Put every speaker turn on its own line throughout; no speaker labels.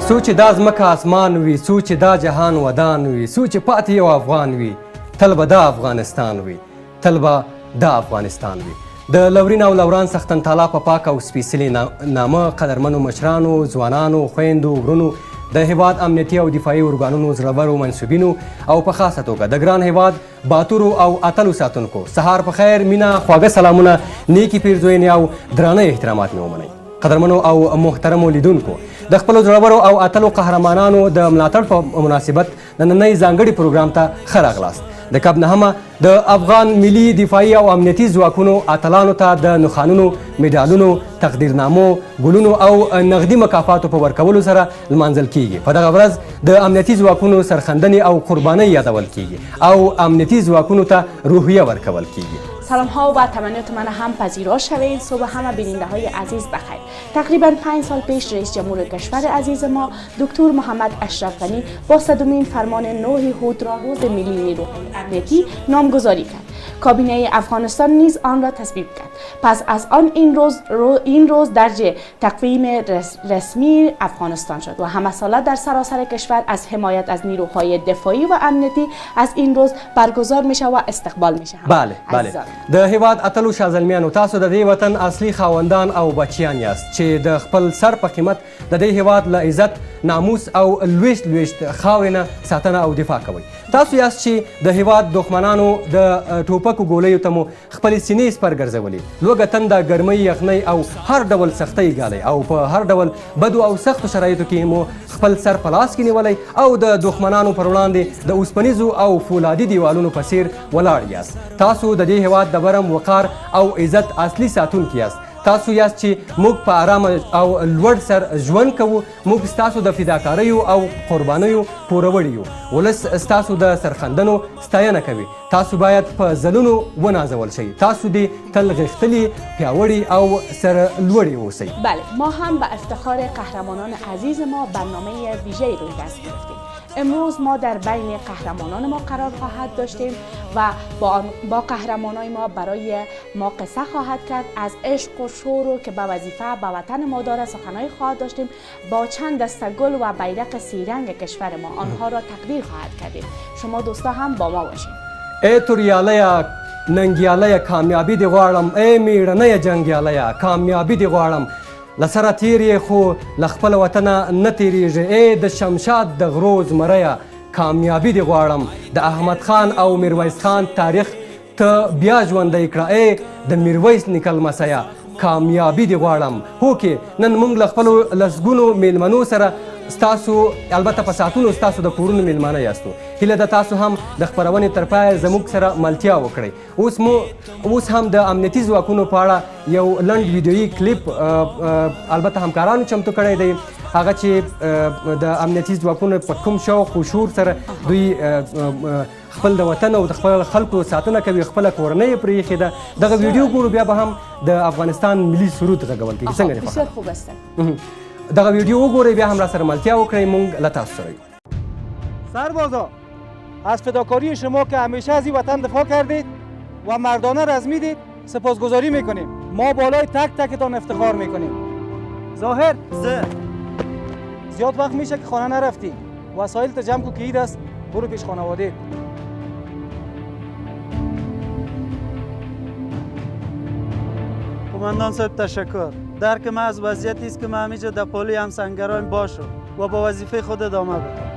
څو چې دا ځمکه اسمان وي، څو چې دا جهان ودان وي، څو چې پاتې یو افغان وي، تل به دا افغانستان وي، تل به دا افغانستان وي. د لورین او لوران سختن تالا په پاک او سپېڅلي نامه قدرمنو مشرانو، ځوانانو، خویندو، ورونو، د هیواد امنیتي او دفاعي ارګانونو زړورو منصوبینو او په خاصه توګه د ګران هیواد باتورو او اتلو ساتونکو، سهار په خیر، مینه، خواږه سلامونه، نیکې پیرزوینې او درانه احترامات مې ومنئ. قدرمنو او محترمو لیدونکو، د خپلو زړورو او اتلو قهرمانانو د ملاتړ په مناسبت نننۍ ځانګړي پروګرام ته ښه راغلاست. د کب نهمه د افغان ملي دفاعي او امنیتي ځواکونو اتلانو ته د نښانونو، میډالونو، تقدیرنامو، ګلونو او نغدي مکافاتو په ورکولو سره لمانځل کیږي. په دغه ورځ د امنیتي ځواکونو سرښندنې او قربانۍ یادول کیږي او امنیتي ځواکونو ته روحیه ورکول کیږي.
سلام ها و تمنیات من هم پذیرا شوید. صبح همه بیننده های عزیز بخیر. تقریبا 5 سال پیش رئیس جمهور کشور عزیز ما دکتر محمد اشرف غنی با 100مین فرمان 9 هود را روز ملی نیروهای امنیتی نامگذاری کرد. کابینه افغانستان نیز آن را تصویب کرد. پس از آن این روز درج تقویم رسمی افغانستان شد و همه ساله در سراسر کشور از حمایت از نیروهای دفاعی و امنیتی از این روز برگزار میشه و استقبال میشه.
بله. د هیواد اتلو شازلمیانو، تاسو د دې وطن اصلي خاوندان او بچیان یاست چې د خپل سر په قیمت د دې هیواد له عزت، ناموس او لویشت خاورې نه ساتنه او دفاع کوئ. تاسو یاست چې د هیواد دښمنانو د ټوپکو ګولیو ته مو خپلې سینې سپر ګرځولې، لوږه، تنده، ګرمۍ، یخنۍ او هر ډول سختۍ ګالئ او په هر ډول بدو او سختو شرایطو کې مو خپل سر په لاس کې نیولی او د دښمنانو پر وړاندې د اوسپنیزو او فولادي دیوالونو په څیر ولاړ یاست. تاسو د دې هیواد د برم، وقار او عزت اصلي ساتونکي یاست. تاسو یاست چې موږ په آرامه او لوړ سر ژوند کوو. موږ ستاسو د فداکاریو او قربانیو پوروړي یو. ولس ستاسو د سرښندنو ستاینه کوي. تاسو باید په ځلونو ونازول شئ. تاسو دې تل غښتلي، پیاوړي او سرلوړي اوسئ.
بله، ما هم به افتخار قهرمانان عزیز ما برنامه ویژه‌ای روی دست گرفتیم. امروز ما در بین قهرمانان ما قرار خواهد داشتیم و با قهرمانان ما برای ما قصه خواهد کرد. از عشق و شور که به وظیفه به وطن ما داره سخنهای خواهد داشتیم. با چند دسته گل و بیرق سیرنگ کشور ما آنها را تقدیر خواهد کردیم. شما دوستا هم با ما باشین.
ای توریالیه، ننګیالیه، کامیابی دی غواړم. ای میړنیه جنګیالیه، کامیابی دی غواړم. لسره تیری خو لخپل وطنه نه تیریږي. ای د شمشاد د غرو زمریه، کامیابی دی غواړم. د احمد خان او میرویس خان تاریخ ته بیا ژوندی کړه. ای د میرویس نیکه لمسیه، کامیابی دی غواړم. هوکې نن موږ له خپلو لسګونو میلمنو سره ستاسو، البته په ساعتونو ستاسو د کورونو میلمانه یاستو. هیله ده تاسو هم د خپرونې تر پایه زموږ سره ملتیا وکړئ. اوس هم د امنیتي ځواکونو په اړه یو لنډ ویډیویي کلیپ البته همکارانو چمتو کړی دی. هغه چې د امنیتي ځواکونو په کوم شوق و شور سره دوی خپل د وطن او د خپل خلکو ساتنه کوي، خپله کورنۍ یې پرې ایښې ده. دغه ویډیو ګورو، بیا به هم د افغانستان ملي سرود غږول کېږي. څنګه دی؟
بسیار خوب است.
دغه ویډیو وګورئ، بیا هم را سره ملتیا وکړئ. موږ له تاسو سره یو.
سربازا، از فداکاری شما که همیشه از این وطن دفاع کردید و مردانه رزمیدید سپاسگزاری میکنیم. ما بالای تک تکتان افتخار میکنیم. ظاهر زیاد وقت میشه که خانه نرفتی. وسایل تا جمع کو که عید است، برو پیش خانواده.
قماندان صاحب تشکر. درک من از وضعیتی است که من همیشه در پالوی همسنگرایم باشم و با وظیفه خود ادامه بدم.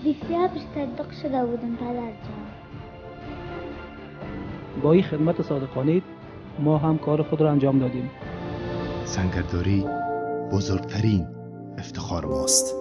بسیار تصدق شده بودم پدرجان.
با این خدمت صادقانه ما هم کار خود را انجام دادیم.
سنگرداری بزرگترین افتخار ماست.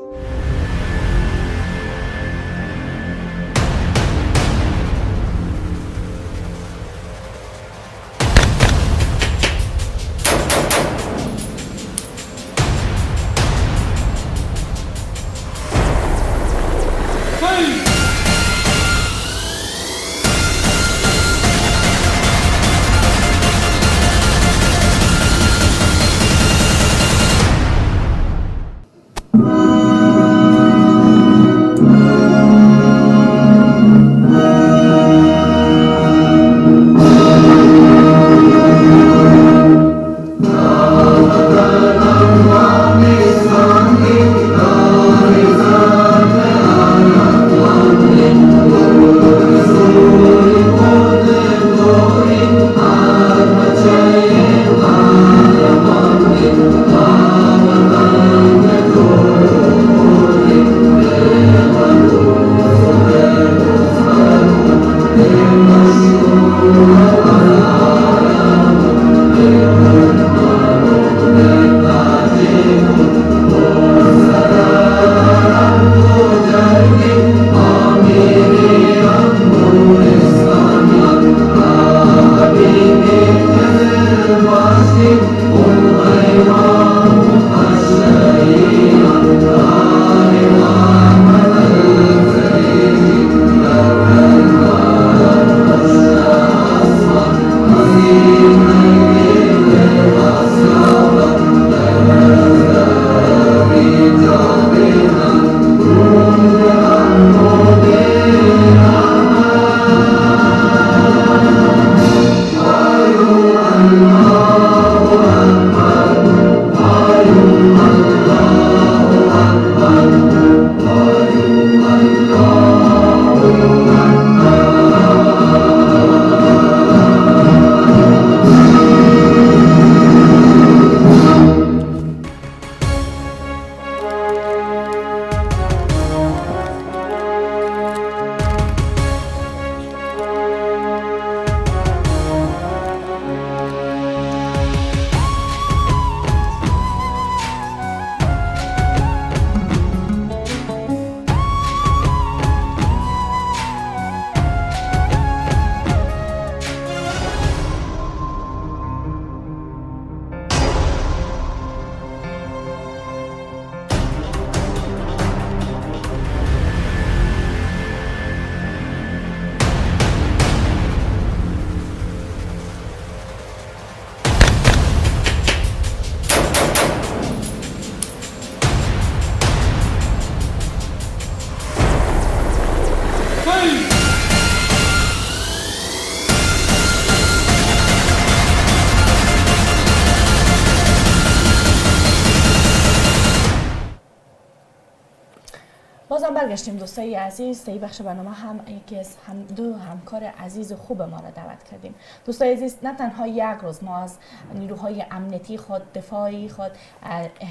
بازم برگشتیم دوستای عزیز. در این بخش برنامه هم یکی از دو همکار عزیز و خوب ما را دعوت کردیم. دوستای عزیز، نه تنها یک روز ما از نیروهای امنیتی خود، دفاعی خود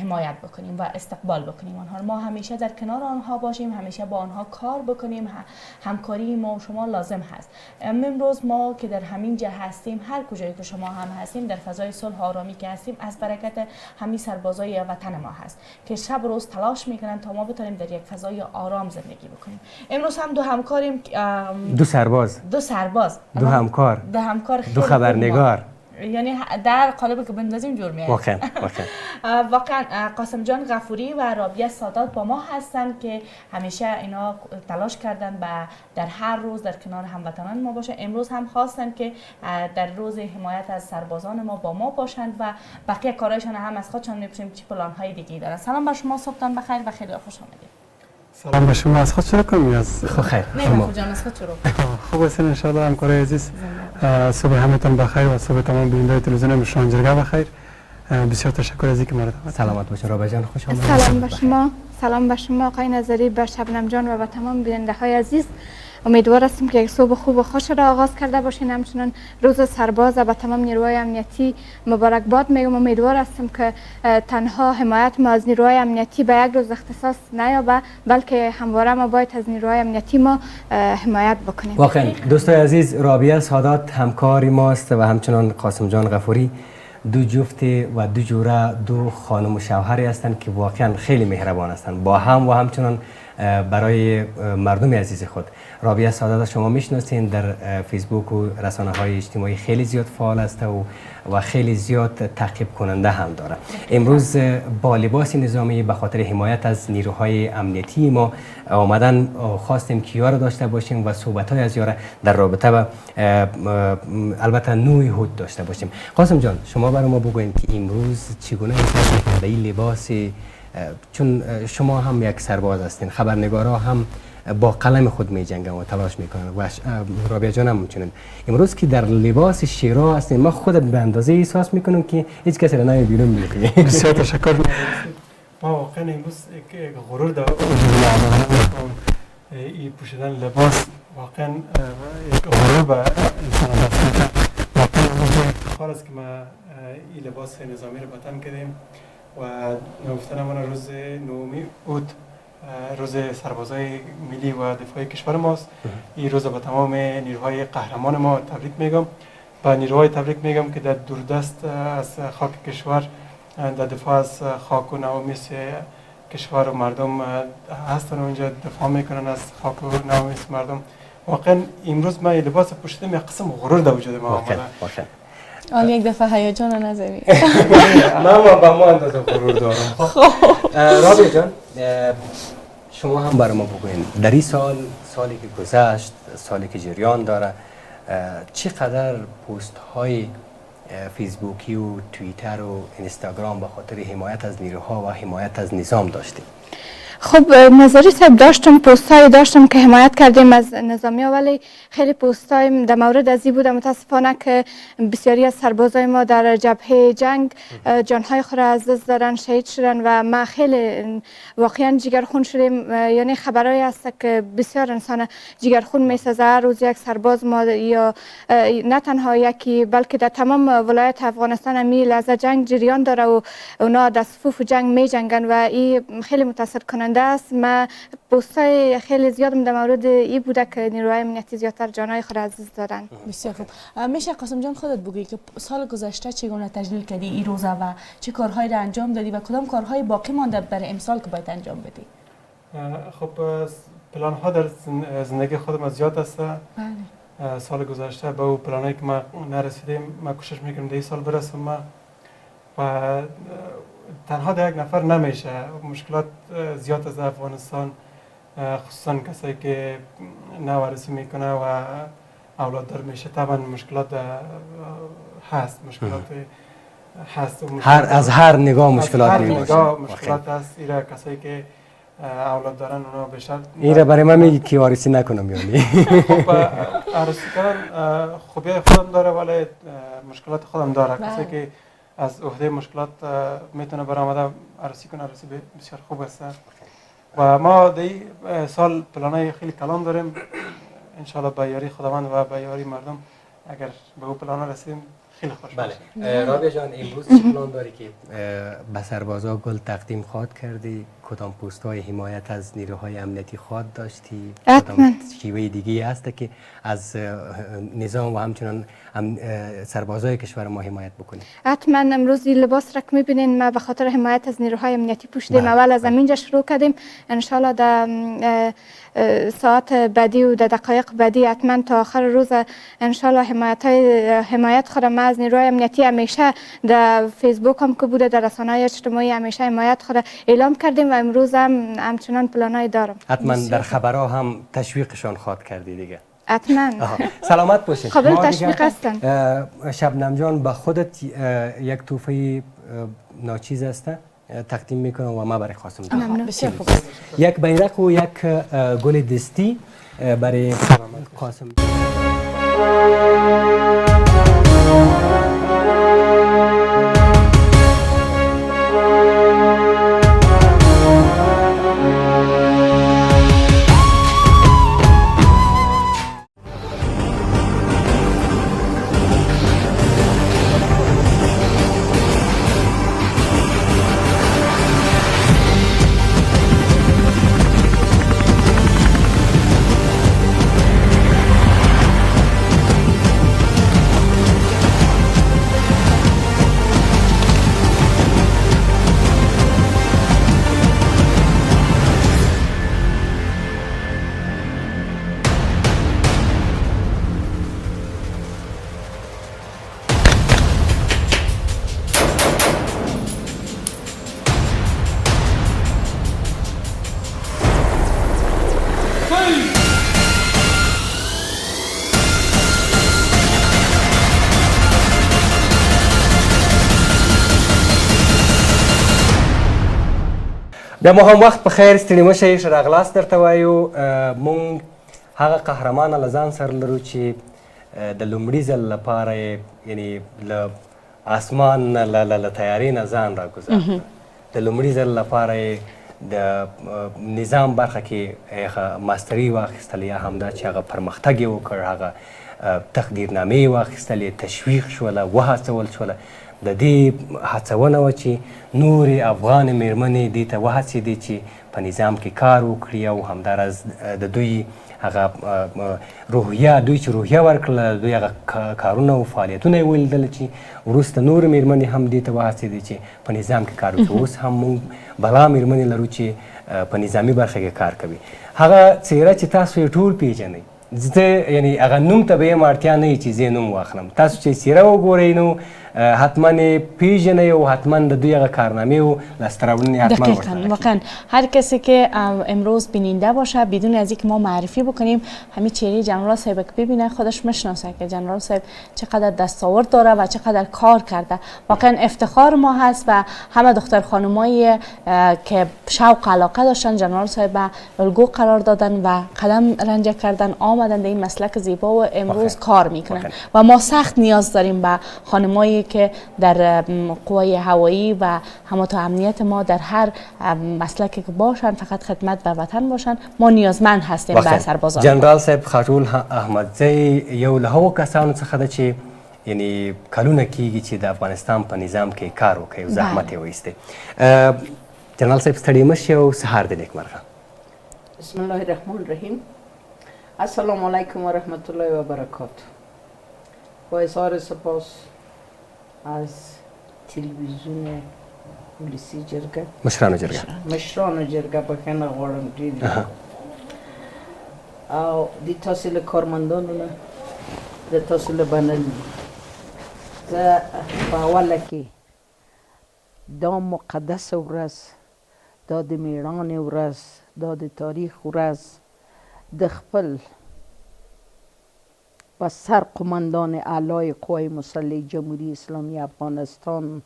حمایت بکنیم و استقبال بکنیم آنها، ما همیشه در کنار آنها باشیم، همیشه با آنها کار بکنیم. همکاری ما و شما لازم هست. امروز ما که در همین جا هستیم، هر کجایی که شما هم هستیم، در فضای صلح و آرامی که هستیم، از برکت همین سربازای وطن ما هست که شب و روز تلاش میکنن تا ما بتونیم در یک فضای آرام زندگی بکنیم. امروز هم دو همکاریم،
دو سرباز، دو همکار، دو خبرنگار،
یعنی در قالبی که بندازیم جور میاد. واقعا قاسم جان غفوری و رابعه سادات با ما هستند که همیشه اینا تلاش کردن و در هر روز در کنار هموطنان ما باشه. امروز هم خواستن که در روز حمایت از سربازان ما با ما باشند و بقیه کارایشان هم از خودشان میپرسیم چه پلان‌های دیگه دارن. سلام بر شما، صبحتون بخیر و خیلی خوش آمدید.
سلام به شما. از خود شروع کنیم یا از
خیر؟
شما جان از خود شروع.
خوب هستین ان شاء الله همکارای عزیز. صبح همتون بخیر و صبح تمام بیننده تلویزیون مشرانو جرګه بخیر. بسیار تشکر از اینکه ما را دعوت.
سلامت باشین رابعه جان، خوش آمدید.
سلام به شما، سلام به شما آقای نظری، به شبنم جان و به تمام بیننده های عزیز. امیدوار هستیم که یک صبح خوب و خوش را آغاز کرده باشین. همچنان روز سرباز و به تمام نیروهای امنیتی مبارکباد میگم. امیدوار هستم که تنها حمایت ما از نیروهای امنیتی به یک روز اختصاص نیابه، بلکه همواره ما باید از نیروهای امنیتی ما حمایت بکنیم.
واقعا دوستای عزیز، رابعه سادات همکاری ماست و همچنان قاسم جان غفوری دو جفت و دو جوره دو خانم و شوهری هستند که واقعا خیلی مهربان هستند با هم و همچنان برای مردم عزیز خود. رابعه سعادت شما میشناسین، در فیسبوک و رسانه‌های اجتماعی خیلی زیاد فعال است و خیلی زیاد تعقیب کننده هم داره. امروز با لباس نظامی به خاطر حمایت از نیروهای امنیتی ما آمدن خواستیم که یار داشته باشیم و صحبت‌های از یار در رابطه با البته نوع هود داشته باشیم. قاسم جان شما برای ما بگوین که امروز چگونه احساس می‌کنید این لباس، چون شما هم یک سرباز هستین، خبرنگارا هم با قلم خود می جنگن و تلاش میکنن و رابعه جان هم میتونن. امروز که در لباس شیرا هستیم ما خود به اندازه احساس میکنیم که هیچ کسی را نمی بیرون میکنیم.
بسیار تشکر. ما واقعا امروز یک غرور دارم این پوشیدن لباس، واقعا یک غرور به انسان دست میده. واقعا امروز افتخار است که ما این لباس نظامی رو به تن کردیم و گفتن من روز نومی بود، روز سربازای ملی و دفاعی کشور ماست. این روز به تمام نیروهای قهرمان ما تبریک میگم. با نیروهای تبریک میگم که در دوردست از خاک کشور در دفاع از خاک و نوامیس کشور و مردم هستن و اینجا دفاع میکنن از خاک و نوامیس مردم. واقعا امروز ما لباس پوشیدم یک قسم غرور در وجود ما آمده.
آن یک دفعه هیجان نذاری.
من با ما اندازه غرور دارم. رابعه جان شما هم برای ما بگوین در این سالی که گذشت، سالی که جریان داره، چقدر پست های فیسبوکی و توییتر و اینستاگرام به خاطر حمایت از نیروها و حمایت از نظام داشتیم؟
خب نظری صاحب داشتم، پستایی داشتم که حمایت کردیم از نظامی ها، ولی خیلی پستای در مورد از این بود متاسفانه که بسیاری از سربازای ما در جبهه جنگ جانهای خود را از دست دادن، شهید شدن و ما خیلی واقعا جگرخون شدیم. یعنی خبرایی هست که بسیار انسان جگرخون میسازه. هر روز یک سرباز ما یا نه تنها یکی بلکه در تمام ولایت افغانستان همی لحظه جنگ جریان داره و اونا در صفوف جنگ می جنگن و این خیلی متاثر کننده است. ما پستای خیلی زیادم در مورد این بوده که نیروهای امنیتی زیادتر جانهای خود از دست دادن.
بسیار خوب. میشه قاسم جان خودت بگی که سال گذشته چگونه تجلیل کردی این روزه و چه کارهایی را انجام دادی و کدام کارهای باقی مانده برای امسال که باید انجام بدی؟
خب پلان ها در زندگی خودم زیاد است.
بله.
سال گذشته به اون پلانایی که ما نرسیدیم ما کوشش میکنیم این سال برسم. ما و تنها در یک نفر نمیشه. مشکلات زیاد از افغانستان، خصوصا کسایی که نوارسی میکنه و اولاد دار میشه طبعا مشکلات هست. مشکلات هست
از هر نگاه مشکلات
مشکلات هست. ایره کسایی که اولاد دارن اونا بیشتر
ایره برای من میگی که وارسی نکنم یعنی.
خب عروسی کردن خوبی خودم داره ولی مشکلات خودم داره. کسایی که از عهده مشکلات میتونه برآمده عروسی کنه، عروسی بسیار خوب است. و ما دی سال پلانای خیلی کلان داریم انشالله با یاری خداوند و با یاری مردم اگر به اون پلانا رسیدیم خیلی خوش
بله.
باشه.
رابعه جان امروز چه پلان داری که به سربازا گل تقدیم خواهد کردی؟ کدام پست های حمایت از نیروهای امنیتی خواهد داشتی؟ کدام شیوه دیگه هست که از نظام و همچنان سربازای کشور ما حمایت بکنی؟
حتما امروز این لباس را که میبینین ما به خاطر حمایت از نیروهای امنیتی پوشیدیم. اول از همینجا شروع کردیم، انشالله در ساعت بعدی و در دقایق بعدی حتما تا آخر روز انشالله حمایت خود ما از نیروهای امنیتی همیشه در فیسبوک هم که بوده، در رسانه‌های اجتماعی همیشه حمایت خود اعلام کردیم و امروز هم همچنان پلانای دارم.
حتما در خبرها هم تشویقشان خواهد کردی دیگه.
حتما.
سلامت باشید.
قابل تشویق هستن.
شبنم جان به خودت یک توفه ناچیز است تقدیم میکنم و ما برای قاسم جان.
بسیار خوب.
یک بیرق و یک گل دستی برای قاسم. بیا مو هم وخت په خیر ستړي مه شئ ښه راغلاست درته وایو موږ هغه قهرمانه له ځان سره لرو چې د لومړي ځل لپاره یې یعنې له آسمان نه له تیارې نه ځان راګذار د لومړي ځل لپاره یې د نظام برخه کې هغه ماستري واخیستل یا همدا چې هغه پرمختګ یې وکړ هغه تقدیرنامې یې واخیستلې تشویق شوله وهڅول شوله د دې هڅونه وه چې نورې افغانې میرمنې دې ته وهڅېدې چې په نظام کې کار وکړي او همداراز د دوی هغه روحیه دوی چې روحیه ورکړله دوی هغه کارونه او فعالیتونه یې ولیدل چې وروسته نورې میرمنې هم دې ته وهڅېدې چې په نظام کې کار وکړي اوس هم موږ بلا میرمنې لرو چې په نظامي برخه کې کار کوي هغه څیره چې تاسو یې ټول پیژنئ زه یعنې هغه نوم ته به یم اړتیا نه وي چې زه نوم واخلم تاسو چې څیره وګورئ نو حتما پیژنئ و حتما د دوی هغه کارنامه و لاسته راوړنې حتما
دقیقاً واقعا هر کسی که امروز بیننده باشه بدون از اینکه ما معرفی بکنیم همین چهره جنرال صاحب که ببینه خودش میشناسه که جنرال صاحب چقدر دستاورد داره و چقدر کار کرده واقعا افتخار ما هست و همه دختر خانمایی که شوق علاقه داشتن جنرال صاحب الگو قرار دادن و قدم رنجه کردن آمدن در این مسلک زیبا و امروز کار میکنن و ما سخت نیاز داریم به خانمایی که در قوای هوایی و همتا امنیت ما در هر مسلکی که باشن فقط خدمت به وطن باشن ما نیازمند هستیم به سربازان
جنرال صاحب خاطول احمدزی یو له هغو کسانو څخه ده چې یعنی کلونه کیږي چې د افغانستان په نظام کې کار وکړي او زحمت یې وایستی جنرال صاحب ستړي مه شئ او سهار د نیکمرغه
بسم الله الرحمن الرحیم السلام علیکم و رحمت الله و برکاته با اظهار سپاس از تلویزیون انگلیسی جرګه مشرانو جرګه بخښنه غواړم ډېر او د تاسو له کارمندانو نه د تاسو له بنل زه په اوله کې دا مقدس ورځ دا د میړانې ورځ دا د تاریخ ورځ د خپل و سر قماندان اعلای قوای مسلح جمهوری اسلامی افغانستان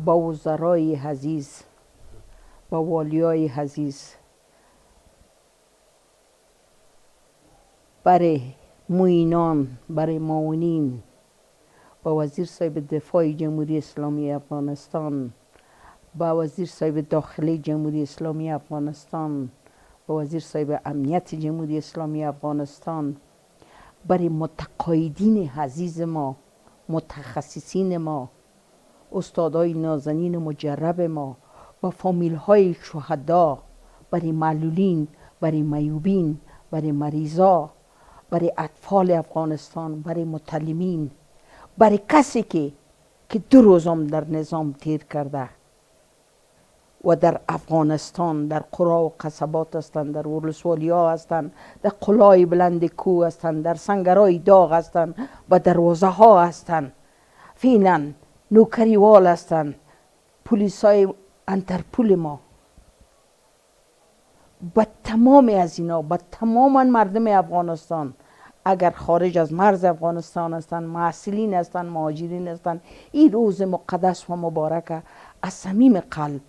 با وزرای عزیز با والیای عزیز برای معینان برای معاونین با وزیر صاحب دفاع جمهوری اسلامی افغانستان با وزیر صاحب داخلی جمهوری اسلامی افغانستان با وزیر صاحب امنیت جمهوری اسلامی افغانستان برای متقاعدین عزیز ما متخصصین ما استادای نازنین مجرب ما و فامیل های شهدا برای معلولین برای میوبین برای مریضا برای اطفال افغانستان برای متعلمین برای کسی که 2 روزم در نظام تیر کرده و در افغانستان در قرا و قصبات هستند در ولسوالی ها هستند در قلای بلند کوه هستند در سنگرهای داغ هستند و دروازه ها هستند فعلا نوکریوال هستند پلیس های انترپول ما با تمام از اینا با تمام مردم افغانستان اگر خارج از مرز افغانستان هستند محصلین هستند مهاجرین هستند این روز مقدس و مبارک از صمیم قلب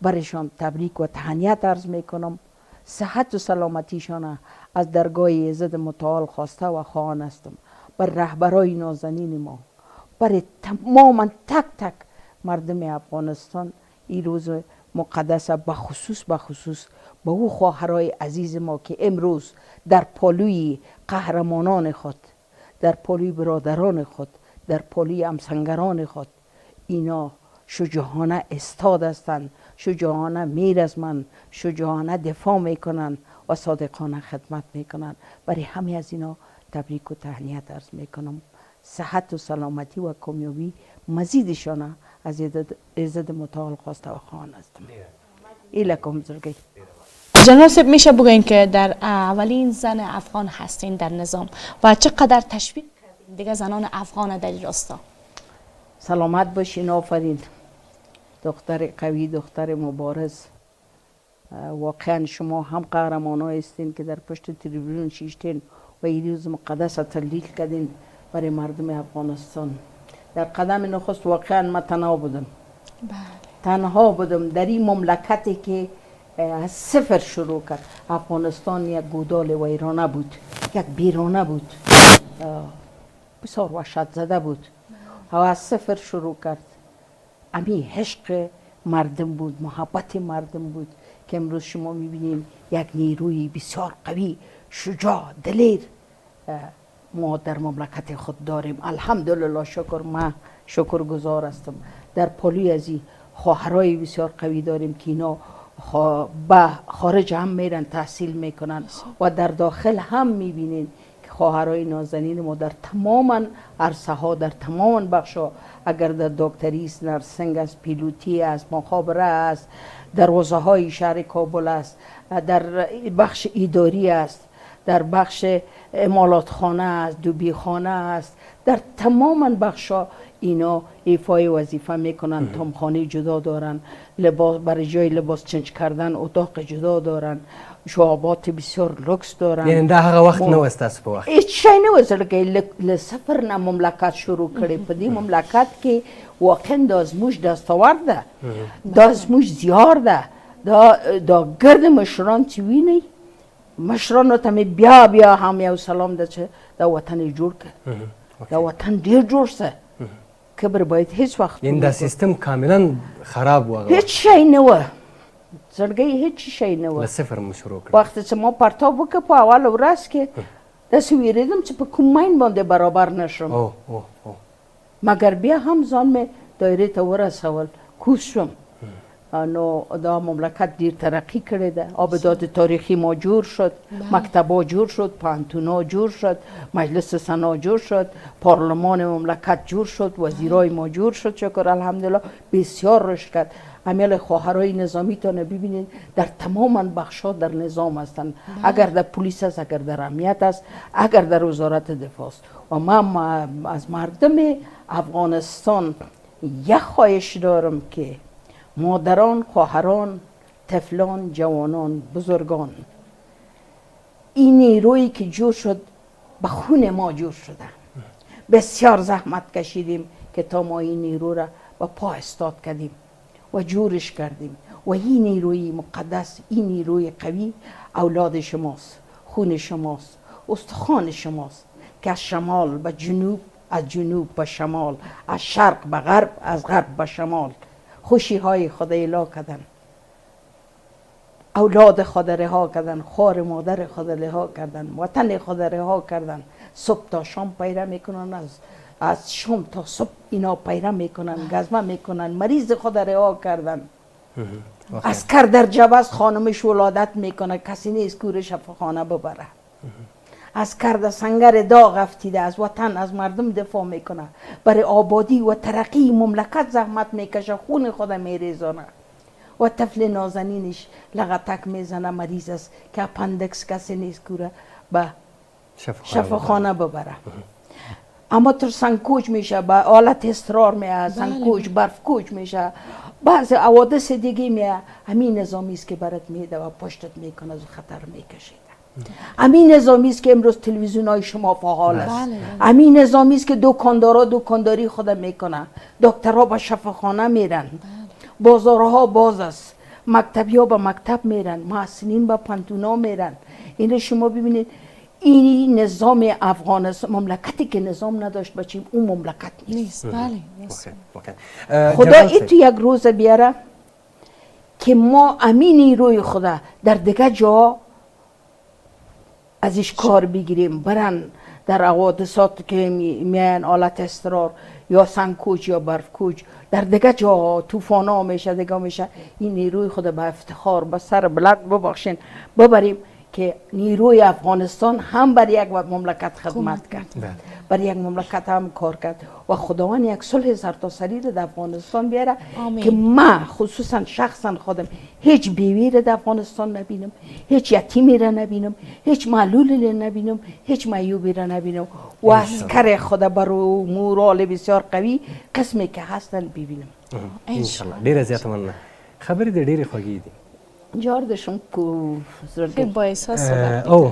برایشان تبریک و تهنیت عرض میکنم صحت و سلامتیشان از درگاه عزت متعال خواسته و خواهان هستم بر رهبرای نازنین ما برای تماما تک تک مردم افغانستان این روز مقدس بخصوص با او خواهرای عزیز ما که امروز در پالوی قهرمانان خود در پالوی برادران خود در پالوی همسنگران خود اینا شجاعانه استاد هستند شجاعانه میر از من شجاعانه دفاع میکنن و صادقانه خدمت میکنن برای همه از اینا تبریک و تهنیت عرض میکنم صحت و سلامتی و کامیابی مزیدشان از عزت متعال خواسته و خواهان هستم ایلکم بزرگی
جنرال صاحب میشه بگوین که در اولین زن افغان هستین در نظام و چقدر تشویق کردین دیگه زنان افغان در این راستا
سلامت باشین آفرین دختر قوی دختر مبارز واقعا شما هم قهرمان ها هستین که در پشت تلویزیون شیشتین و این روز مقدس تبلیغ کردین برای مردم افغانستان در قدم نخست واقعا من تنها بودم
بله
تنها بودم در این مملکتی که از صفر شروع کرد. افغانستان یک گودال ویرانه بود، یک بیرانه بود، بسیار وحشت زده بود و از صفر شروع کرد. امی عشق مردم بود، محبت مردم بود که امروز شما میبینیم یک نیروی بسیار قوی، شجاع، دلیر ما در مملکت خود داریم. الحمدلله، شکر، من شکرگزار هستم. در پالی از این خواهرای بسیار قوی داریم که اینا به خارج هم میرن تحصیل میکنن و در داخل هم میبینین که خواهرای نازنین ما در تماما عرصه ها، در تماما بخشا، اگر در دکتری است، نرسنگ است، پیلوتی است، مخابره است، در حوزه های شهر کابل است، در بخش اداری است، در بخش امالات خانه است، دوبی خانه است، در تماما بخشا اینا ایفای وظیفه میکنن. تمخانه جدا دارن، لباس برای جای لباس چنج کردن اتاق جدا دارن، شعبات بسیار لکس دارن.
یعنی ده هغه وخت نه است تاسو په وخت
هیڅ شی نه وزل کې لصفر نه مملکت شروع کړي. په دې مملکت کې واقعا دا زموږ دستاورد ده، دا زموږ زیار ده. دا ګرد مشران چې ویني، مشرانو ته مې بیا هم یو سلام ده چې دا وطن جوړ کړ، دا وطن ډیر جوړ شه. کبر باید هیڅ وخت
یعنی دا سیستم کاملا خراب و
هیڅ شی نه و، زړګی هیڅ شی نه و.
له صفر مو شروع کړ.
وخت چې ما پرتاب وکړ په اول ورځ کې داسې ویرېدم چې په کوم ماین باندې برابر نشم، مګر بیا هم ځان مې دایرې ته ورسول، کوز شوم. نو دا مملکت دیر ترقی کړی ده. آبدات تاریخی ما جور شد، مکتبا جور شد، پانتونا جور شد، مجلس سنا جور شد، پارلمان مملکت جور شد، وزیرای ما جور شد. شکر الحمدلله بسیار رشد کرد. امیال خواهرای نظامی تا ببینید در تمام بخشا در نظام هستند، اگر در پلیس است، اگر در امنیت است، اگر در وزارت دفاع است. و من از مردم افغانستان یک خواهش دارم که مادران، خواهران، طفلان، جوانان، بزرگان، این نیرویی که جور شد به خون ما جور شده. بسیار زحمت کشیدیم که تا ما این نیرو را به پا استاد کردیم و جورش کردیم. و این نیروی مقدس، این نیروی قوی اولاد شماست، خون شماست، استخوان شماست که از شمال به جنوب، از جنوب به شمال، از شرق به غرب، از غرب به شمال خوشی های خود اعلا کردن، اولاد خود رها کردن، خوار مادر خود رها کردن، وطن خود رها کردن. صبح تا شام پیره میکنن، از شام تا صبح اینا پیره میکنن، گزمه میکنن، مریض خود رها کردن. عسکر در جبهه خانمش ولادت میکنه، کسی نیست کور شفاخانه ببره. عسکر در سنگر داغ افتیده، از وطن، از مردم دفاع میکنه، برای آبادی و ترقی مملکت زحمت میکشه، خون خود میریزانه. و طفل نازنینش لغتک میزنه، مریض است که اپندکس کسی نیست کوره به شفاخانه ببره. اما تر سنگکوچ میشه، به آلت اضطرار میه، سنگکوچ، برف کوچ میشه، بعض حوادث دیگه میه. همین نظامی است که برات میده و پشتت میکنه، از خطر میکشید. همین نظامی است که امروز تلویزیون های شما فعال است. همین نظامی است که دکاندارا دکانداری خود میکنه، دکترها به شفاخانه میرن، بازارها باز است، مکتبی ها به مکتب میرن، محسنین به پانتونا میرن. این شما ببینید، این نظام افغانستان، مملکتی که نظام نداشت بچیم اون مملکت نیست. خدا این تو یک روز بیاره که ما امینی روی خدا در دیگه جا ازش کار بگیریم، برن در حوادثات که میان آلت اضطرار یا سنگکوچ یا برف کوچ، در دیگه جا طوفان ها میشه، دیگه میشه. این نیروی خود به افتخار به سر بلند ببخشین ببریم که نیروی افغانستان هم بر یک مملکت خدمت کرد، بر یک مملکت هم کار کرد و خداوند یک صلح سرتاسری در افغانستان بیاره که من خصوصا شخصا خودم هیچ بیوی را در افغانستان نبینم، هیچ یتیمی را نبینم، هیچ معلولی را نبینم، هیچ معیوبی را نبینم و عسکر خود برو مورال بسیار قوی قسمی که هستن ببینم.
انشالله. ډیره زیاته مننه. خبرې دې ډیرې خوږې دي.
جار دشم کو
خیلی با احساس
او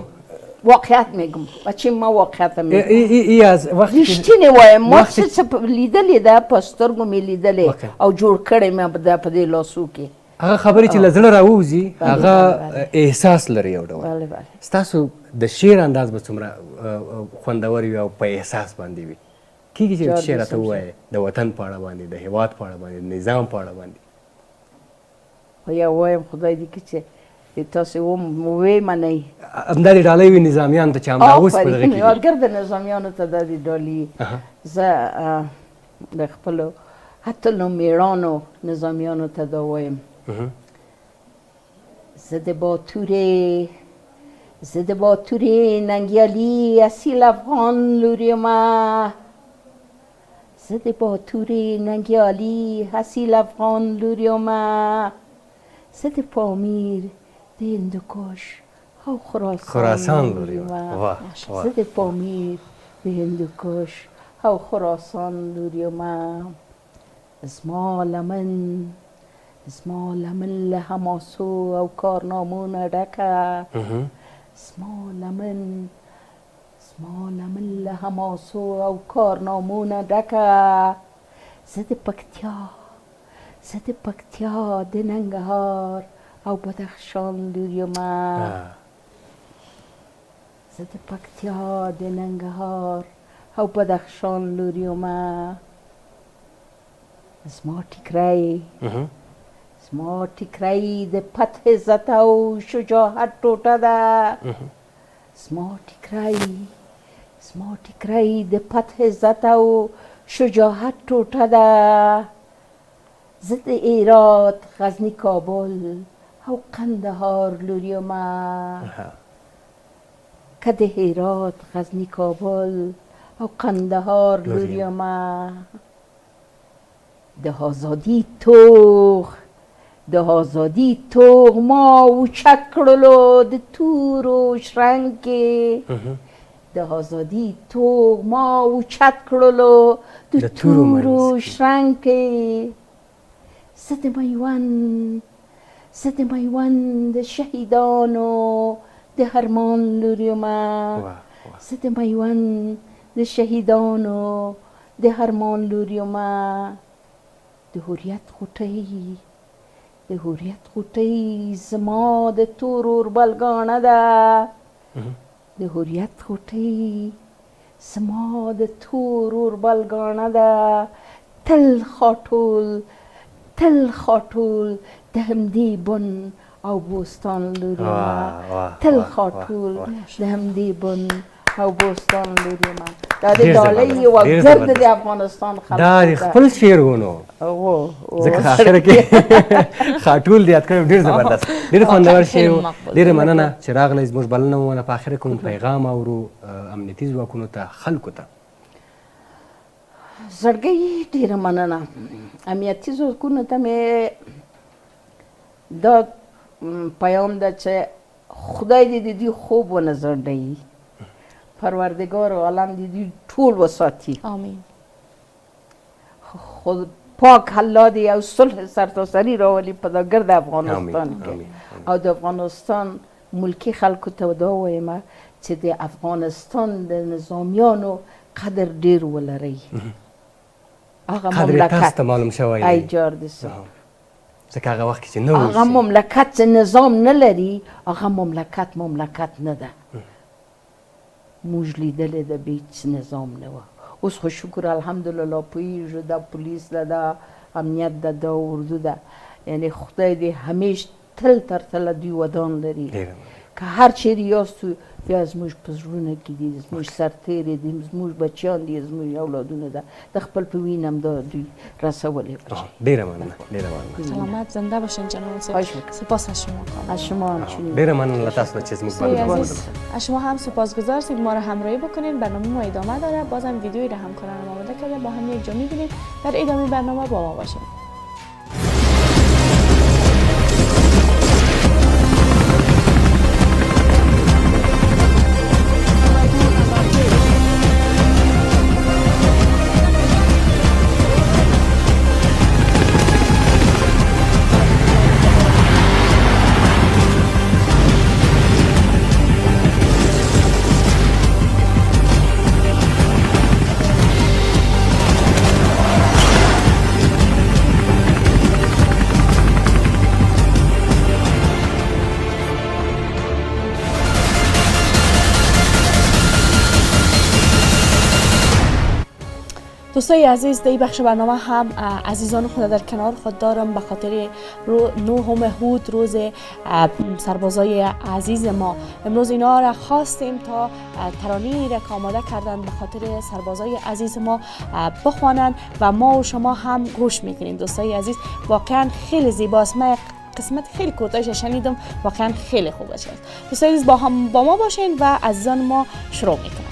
واقعیت میگم بچه ما واقعیت میگم
ای از وقتی
رښتینی وایم ما
وقتی-
څه لیدلې ده په سترګو مې لیدلې
اوکې.
او جوړ کړی مې په دې لاسو کې
هغه خبرې چې له زړه راووځي هغه احساس لري یو ډول
بله بله
ستاسو د شعر انداز به څومره خوندور وي او په احساس باندې وي کېږي چې
جار
شعر راته
دې
ووایې د وطن په اړه باندې د هېواد په اړه باندې د نظام په اړه باندې
خو یا وایم خدای دې کړي چې تاسو وې منئ
همدا دې ډالۍ وي نظامیانو ته چې همدا اوس په دغه کې دي.
یادګر د نظامیانو ته دا دې ډالۍ زه د خپلو اتلو میړانو نظامیانو ته دا وایم زه د باتورې ننګیالي اصیل افغان لور یمه زه د باتورې ننګیالي اصیل افغان لور یمه زه د پامیر د هندوکش او
خراسان لور یمه واه واه
زه د پامیر د هندوکش او خراسان لور یمه زما لمن له حماسو او کارنامونه ډکه زما لمن له حماسو او کارنامونه ډکه زه د پکتیا د ننګرهار او بدخشان لور یمه زه د پکتیا د ننګرهار او بدخشان لور یمه زما ټیکری د فتح عزت او شجاعت ټوټه ده زما ټیکری د فتح عزت او شجاعت ټوټه ده زه د هرات غزني کابل او قندهار لور یمه که د هرات غزني کابل او قندهار لور یمه د آزادی توغ ما اوچک کړلو د تورو شرنګ کې د آزادي توغ ما اوچت کړلو د تورو شرنګ کې زه د میوند د شهیدانو د هرمان لور یمه زه د میوند د شهیدانو د هرمان لور یمه د هوریت غوټۍ زما د تور اوربلګانه ده د هوریت غوټۍ زما د تور اوربلګانه ده تل خاټول د همدې بن او بوستان لور یمه تل خاټول د همدې بن او بوستان لور یمه دا د ډالۍ یوه ګرد د افغانستان خلکو
دا د خپل شعر ونو ځکه اخره کې خاټول د یاد کړی ډېر زبردست ډېر خوندور شعر و ډېره مننه چې راغلی زموږ بلنه ومنه په اخره کې مو پیغام اورو امنیتي ځواکونو ته خلکو ته
زړګۍ ډېره مننه امنیتي ځواکونو ته مې دا پیام ده چې خدای دې د دوی خوب ونه ځنډوي پروردگار عالم دې ټول وساتي
آمین
خود پاک الله دې یو صلح سرتاسري راولي په دا ګرد افغانستان کې او د افغانستان ملکي خلکو ته دا وایم چې د افغانستان د نظامیانو قدر ډیر ولري هغه
مملکت معلوم شوی
ای جار دې
ځکه هغه وخت چې نه
هغه مملکت چې نظام نه لري هغه مملکت نه ده موږ لیدلې د بیچ نظام نه وه اوس خو شکر الحمدلله پوهېږو دا پولیس ده دا امنیت ده دا اردو ده یعنی خدای دې همیش تل تر تله دوی ودان لري که هر چیرې یاستو بیا زموږ په زړونه کې دي زموږ سرتېرې دي زموږ بچیان دي زموږ اولادونه ده د خپل په وینم دا دوی رسولی
ډېره مننه
سلامت زنده باشین جناب سپاس از شما
از شما همچنین
ډېره مننه له تاسو چې زموږ
از شما هم سپاسگزار هستیم ما را همراهی بکنید برنامه ما ادامه داره بازم ویدیویی را همکارانم آماده کرده با هم یک جا می‌بینیم در ادامه برنامه با ما باشید دوستای عزیز، در این بخش برنامه هم عزیزان خود در کنار خود دارم به خاطر 9 هود روز سربازای عزیز ما. امروز اینا را خواستیم تا ترانه‌ای را که آماده کردن به خاطر سربازای عزیز ما بخوانند و ما و شما هم گوش میکنیم. دوستای عزیز، واقعا خیلی زیباست. من قسمت خیلی کوتاهش شنیدم، واقعا خیلی خوب است. دوستای عزیز، با ما باشین و عزیزان ما شروع میکنن.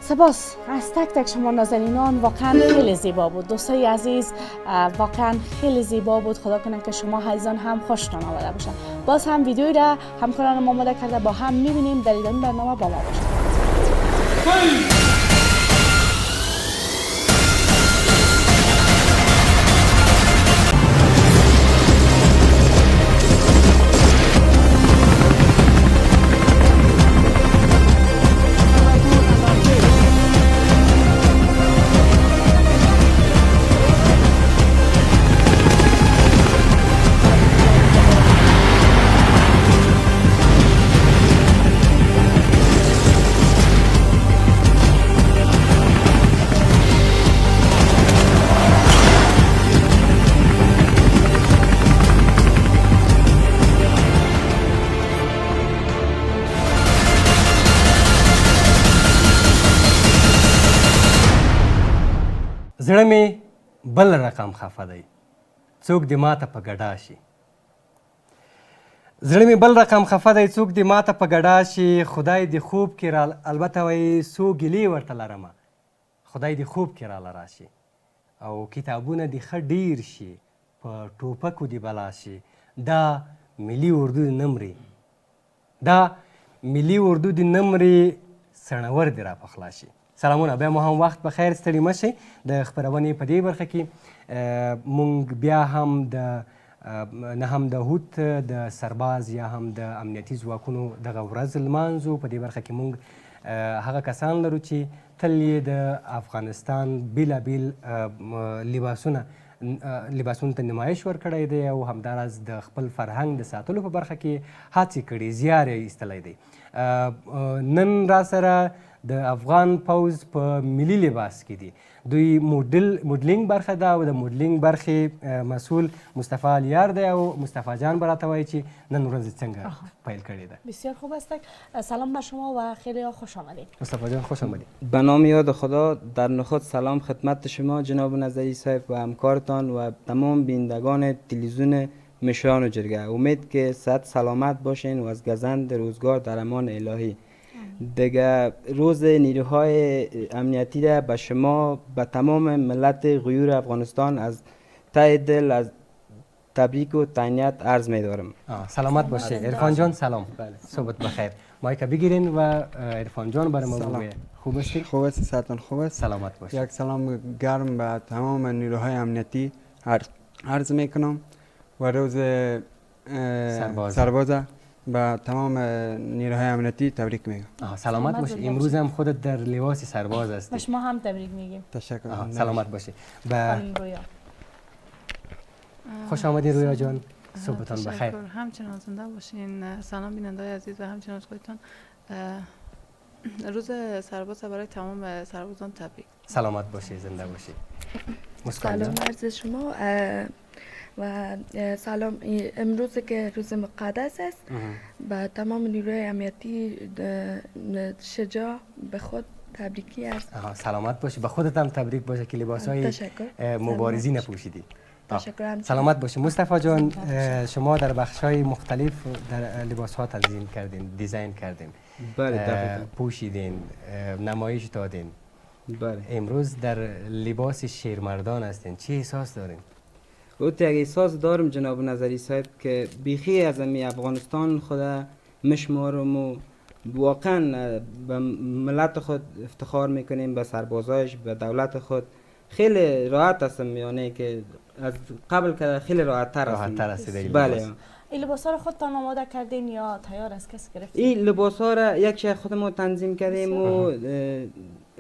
سپاس از تک تک شما نازنینان، واقعا خیلی زیبا بود. دوستای عزیز، واقعا خیلی زیبا بود. خدا کنه که شما عزیزان هم خوشتان آمده باشن. باز هم ویدیویی را همکارانم آماده کرده، با هم میبینیم. در این برنامه با ما باشید.
زړه مې بل رقم خفه دی، څوک دې ماته په ګډا شي. زړه مې بل رقم خفه دی، څوک دې ماته په ګډا شي. خدای دې خوب کې را، البته وایي څو ګیلې ورته لرمه، خدای دې خوب کې راله راشي. او کتابونه دې ښه ډیر شي، په ټوپکو دې بلا شي. دا ملي اردو دې نه مري، دا ملي اردو د نمرې سرنور دی را پخلا شي. سلامونه، بیا مو هم وخت بخیر، ستړي مه شئ. د خپرونې په دې برخه کې مونږ بیا هم د هوت د سرباز یا هم د امنیتي ځواکونو دغه ورځ لمانځو. په دې برخه کې مونږ هغه کسان لرو چې تل یې د افغانستان بیلابیل لباسونو ته نمایش ورکړی دی او همداراز د خپل فرهنګ د ساتلو په برخه کې هڅې کړي، زیار یې ایستلی دی. نن را سره د افغان پوځ په ملي لباس کې دي. دوی موډلینګ برخه ده او د موډلینګ برخې مسئول مصطفی الیار دی او مصطفی جان به راته وایي چې نن ورځ څنګه پیل کړې ده.
بسیار خوب است. سلام بر شما و خیلی خوش آمدید.
مصطفی جان خوش آمدید.
به نام یاد خدا، در نخست سلام خدمت شما جناب نظری صاحب و همکارتان و تمام بینندگان تلویزیون مشرانو جرگه. امید که صحت سلامت باشین و از گزند روزگار در امان الهی. دیگه روز نیروهای امنیتی را به شما، به تمام ملت غیور افغانستان از ته دل از تبریک و تهنیت عرض می‌دارم.
سلامت باشه. عرفان جان سلام. صبحت بخیر. مایک بگیرین و عرفان جان برای ما بگوید. خوب هستی؟
خوب است، صحتتون خوب است.
سلامت باشه.
یک سلام گرم به تمام نیروهای امنیتی عرض میکنم و روز سرباز به تمام نیروهای امنیتی تبریک میگم.
سلامت باشه. امروز هم خودت در لباس سرباز هستی.
ما هم تبریک میگیم.
تشکر.
سلامت باشه. خوش آمدین رویا جان. صبحتان بخیر.
همچنان زنده باشین. سلام بیننده‌های عزیز و همچنان خودتان. روز سرباز برای تمام سربازان تبریک.
سلامت باشی، زنده باشی.
سلام عرض شما و سلام. امروز که روز مقدس است با تمام نیروی امنیتی شجاع به خود تبریکی است.
سلامت باشی. به خودت هم تبریک باشه که لباسای مبارزی نپوشیدی.
تشکر.
سلامت باشی. مصطفی جان، شما در بخش‌های مختلف در لباس‌ها تنظیم کردین، دیزاین کردین.
بله دقیقاً.
پوشیدین، نمایش دادین.
بله.
امروز در لباس شیرمردان هستین. چی احساس دارین؟
یک احساس دارم جناب نظری صاحب که بیخی از افغانستان خود مشمارم و واقعا به ملت خود افتخار میکنیم، به سربازایش، به دولت خود. خیلی راحت هستم، یعنی که از قبل که خیلی راحت تر هستم. بله.
این لباس ها رو خودتان آماده کردین یا تیار از کسی گرفتین؟
این لباس ها را یک شخص خودمون تنظیم کردیم و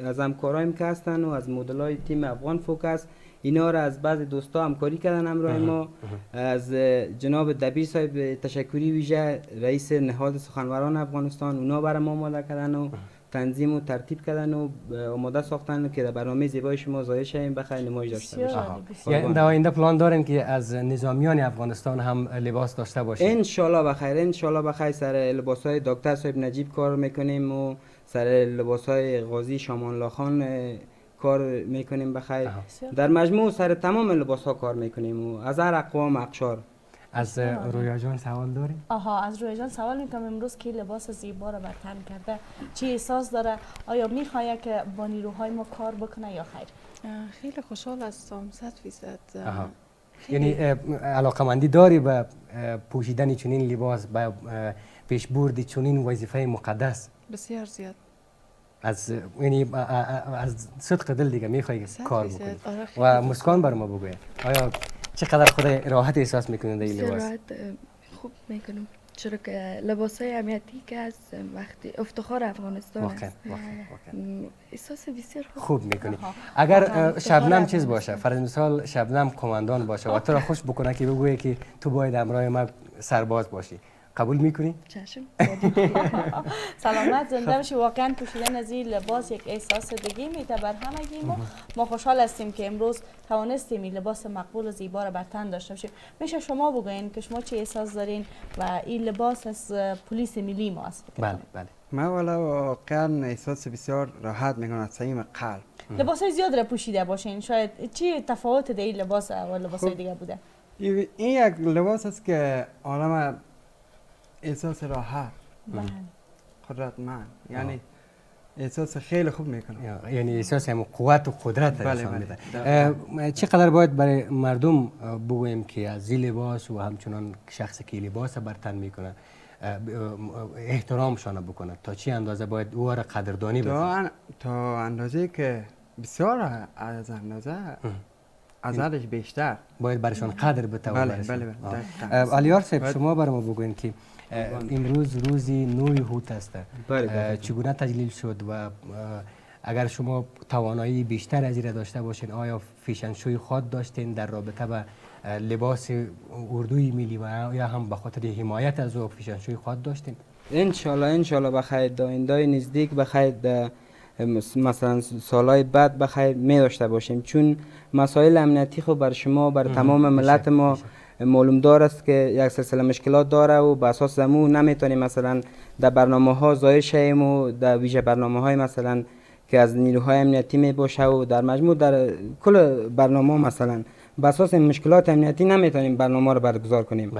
از همکارایم که هستن و از مدلای تیم افغان فوکس اینا را از بعض دوستا همکاری کردن همراه ما. از جناب دبیر صاحب تشکری ویژه رئیس نهاد سخنوران افغانستان، اونا برای ما آماده کردن و تنظیم و ترتیب کردن و آماده ساختن که در برنامه زیبای شما ظاهر شیم بخیر نمایش داشته باشیم.
یعنی در آینده پلان دارین که از نظامیان افغانستان هم لباس داشته باشیم؟
ان شاء الله بخیر. ان شاء الله بخیر. سر لباسای دکتر صاحب نجیب کار میکنیم و سر لباسای غازی شامان الله خان کار میکنیم بخیر. در مجموع سر تمام لباس ها کار میکنیم و از هر اقوام اقشار.
از رویا جان سوال داریم؟
از رویا جان سوال میکنم امروز که لباس زیبا را بر تن کرده چی احساس داره؟ آیا میخواد که با نیروهای ما کار بکنه یا خیر؟
خیلی خوشحال هستم 100%.
یعنی علاقمندی داری به پوشیدن چنین لباس، به پیشبرد چنین وظیفه مقدس؟
بسیار زیاد.
از یعنی از صدق دل دیگه میخوای کار بکنی و مسکان بر ما بگوی آیا چقدر خود راحت احساس میکنید در این لباس؟
راحت خوب میکنم، چرا که لباسای امنیتی که از وقتی افتخار افغانستان است. احساس بسیار
خوب میکنی. اگر شبنم چیز باشه، فرض مثال شبنم کماندان باشه و تو را خوش بکنه که بگویه که تو باید همراه ما سرباز باشی، قبول میکنی؟
چشم.
سلامت زنده باشی. واقعا پوشیدن از این لباس یک احساس دیگه میده بر همگی ما خوشحال هستیم که امروز توانستیم این لباس مقبول و زیبا را بر تن داشته باشیم. میشه شما بگوین که شما چه احساس دارین و این لباس از پلیس ملی ما است؟
بله بله.
ما واقعا احساس بسیار راحت میکنم از صمیم قلب.
لباسای زیاد را پوشیده باشین، شاید چی تفاوت در این لباس و لباسای دیگه بوده؟
این یک لباس است که آدم احساس راحت، قدرتمند، یعنی احساس خیلی خوب میکنه،
یعنی احساس هم قوت و قدرت
نشان
میده. چقدر باید برای مردم بگوییم که از این لباس و همچنان شخصی که لباس بر تن میکنه احترامشان بکنه؟ تا چی اندازه باید او را قدردانی بکنه؟
تا اندازه که بسیار از اندازه از حدش بیشتر
باید برشان قدر بده.
بله.
علیار صاحب، شما برام بگوین که امروز روزی 9 هوت است. چگونه تجلیل شد و اگر شما توانایی بیشتر از این داشته باشین، آیا فیشنشوی خود داشتین در رابطه به لباس اردوی ملی و یا هم به خاطر حمایت از او فیشنشوی خود داشتین؟
انشالله بخیر آیندای نزدیک بخیر مثلا سالهای بعد بخیر می داشته باشیم، چون مسائل امنیتی خب بر شما بر تمام ملت ما معلوم دار است که یک سلسله مشکلات داره و به اساس زمو نمیتونیم مثلا در برنامه ها ضایع شیم و در ویژه برنامه های مثلا که از نیروهای امنیتی می باشه و در مجموع در کل برنامه مثلا به اساس مشکلات امنیتی نمیتونیم برنامه رو برگزار کنیم.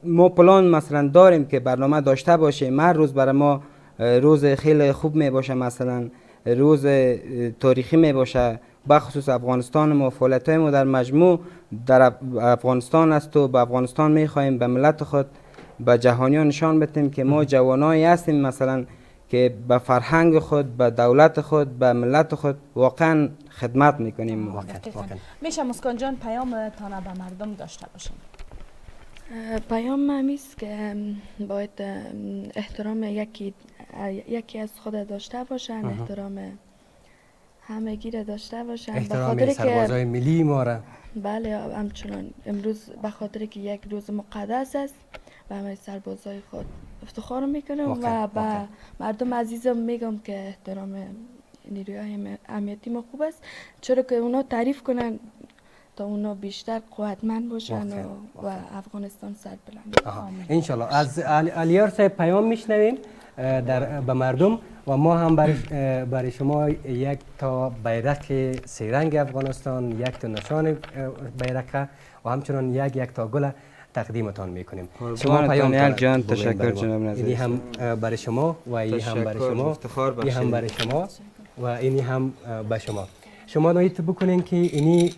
ما پلان مثلا داریم که برنامه داشته باشیم، هر روز برای ما روز خیلی خوب می باشه، مثلا روز تاریخی می باشه، بخصوص افغانستان ما فعالیت ما در مجموع در افغانستان است و به افغانستان می خواهیم به ملت خود به جهانیان نشان بدیم که ما جوانایی هستیم مثلا که به فرهنگ خود، به دولت خود، به ملت خود واقعا خدمت میکنیم.
میشه مسکان جان پیام تانه به مردم داشته باشیم؟
پیام همیست که باید احترام یکی از خود داشته باشن، احترام همگی را داشته باشن،
احترام سربازای ملی ما را.
بله، همچنان امروز به خاطر که یک روز مقدس است و همه سربازای خود افتخار میکنم و به مردم عزیزم میگم که احترام نیروهای امنیتی ما خوب است، چرا که اونا تعریف کنن تا اونا بیشتر قوتمند باشن و افغانستان سر بلند.
انشالله. از علیار صاحب پیام میشنویم به مردم و ما هم برای شما یک تا بیرق سه رنگ افغانستان، یک تا نشان بیرق و همچنان یک تا گل تقدیمتان میکنیم.
شما پیام جان تشکر جناب نظری.
اینی هم برای شما و اینی هم برای شما، اینی هم برای شما و اینی هم به شما. شما نایت بکنین که اینی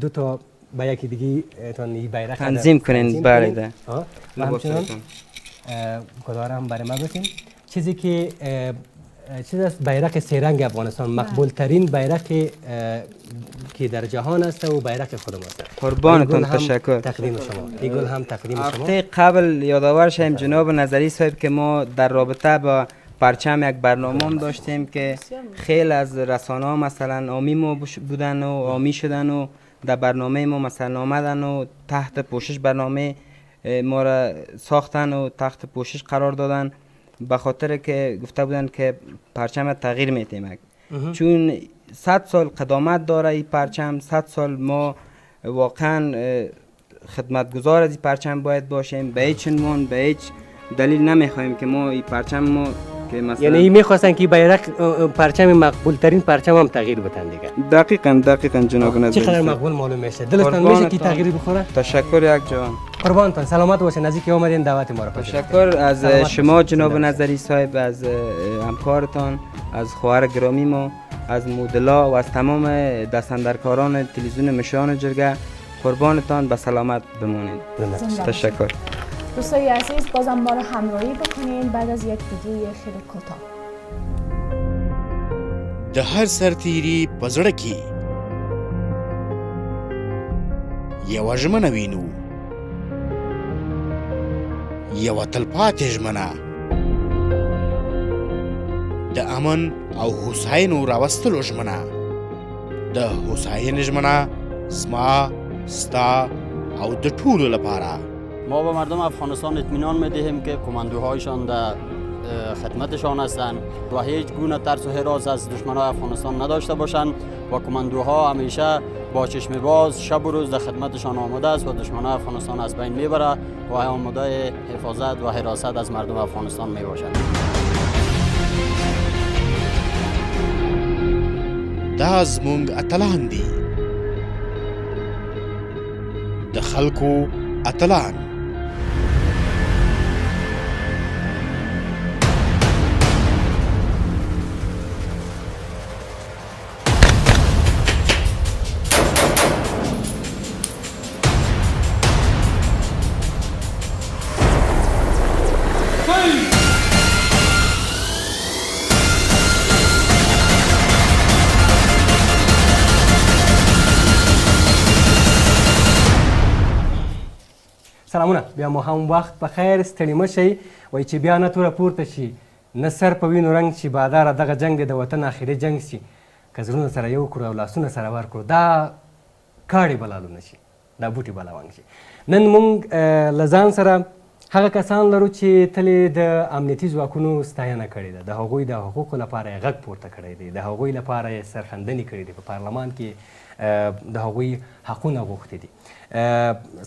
دو تا با یکی دیگه تان بیرق
تنظیم کنین. بله.
و همچنان کدارم برای ما بکنین چیزی که چیز است بیرق سه رنگ افغانستان، مقبول ترین بیرق که در جهان است و بیرق خود ماست.
قربانتون تشکر.
تقدیم شما. این گل هم تقدیم شما.
هفته قبل یادآور شیم جناب نظری صاحب که ما در رابطه با پرچم یک برنامه داشتیم که خیلی از رسانه ها مثلا آمی ما بودن و آمی شدن و در برنامه ما مثلا آمدن و تحت پوشش برنامه ما را ساختن و تحت پوشش قرار دادن به خاطر که گفته بودن که پرچم تغییر میتیم، چون 100 سال قدامت داره این پرچم. 100 سال ما واقعا خدمتگزار از این پرچم باید باشیم. به هیچ عنوان به هیچ دلیل نمیخوایم که ما این پرچم ما که مثلا
یعنی میخواستن که بیرق پرچم مقبول ترین پرچم هم تغییر بدن دیگه.
دقیقاً جناب نظری.
چقدر مقبول معلوم میشه. دلتون میشه که تغییر بخوره؟
تشکر یک جان.
قربانتان سلامت باشین. نزدیک اومدین دعوت ما را
تشکر از شما جناب نظری صاحب، از همکارتان، از خواهر گرامی ما، از مدلا و از تمام دستاندرکاران تلویزیون مشرانو جرگه. قربانتان به سلامت بمانید. تشکر.
دوستای عزیز بازم ما رو همراهی بکنین بعد از یک ویدیوی خیلی کوتاه.
د هر سرتیری په زړه کې یوه ژمنه وینو، یوه تلپاتې ژمنه د امن او هوساینو راوستلو ژمنه، د هوساینې ژمنه زما، ستا او د ټولو لپاره.
ما به مردم افغانستان اطمینان می‌دهیم که کماندوهایشان در خدمتشان هستند و هیچ گونه ترس و هراس از دشمنان افغانستان نداشته باشند و کماندوها همیشه با چشم باز شب و روز در خدمتشان آماده است و دشمنان افغانستان از بین میبره و آماده حفاظت و حراست از مردم افغانستان میباشند.
دا زموږ اتلان دي، د خلکو اتلان.
سلامونه بیا مو هم وخت په خیر ستړي مه شئ وایي چې بیا نه توره پورته شي نه سر په وینو رنګ شي باداره دغه جنګ دی د وطن آخري جنګ شي که زړونه سره یو کړو او لاسونه سره ورکړو دا کاڼې به لالو نه شي دا بوټي به لونګ شي نن موږ له ځان سره هغه کسان لرو چې تل د امنیتي ځواکونو ستاینه کړې ده د هغوی د حقوقو لپاره یې غږ پورته کړی دی د هغوی لپاره یې سرښندنې کړې دي په پارلمان کې د هغوی حقونه غوښتي دي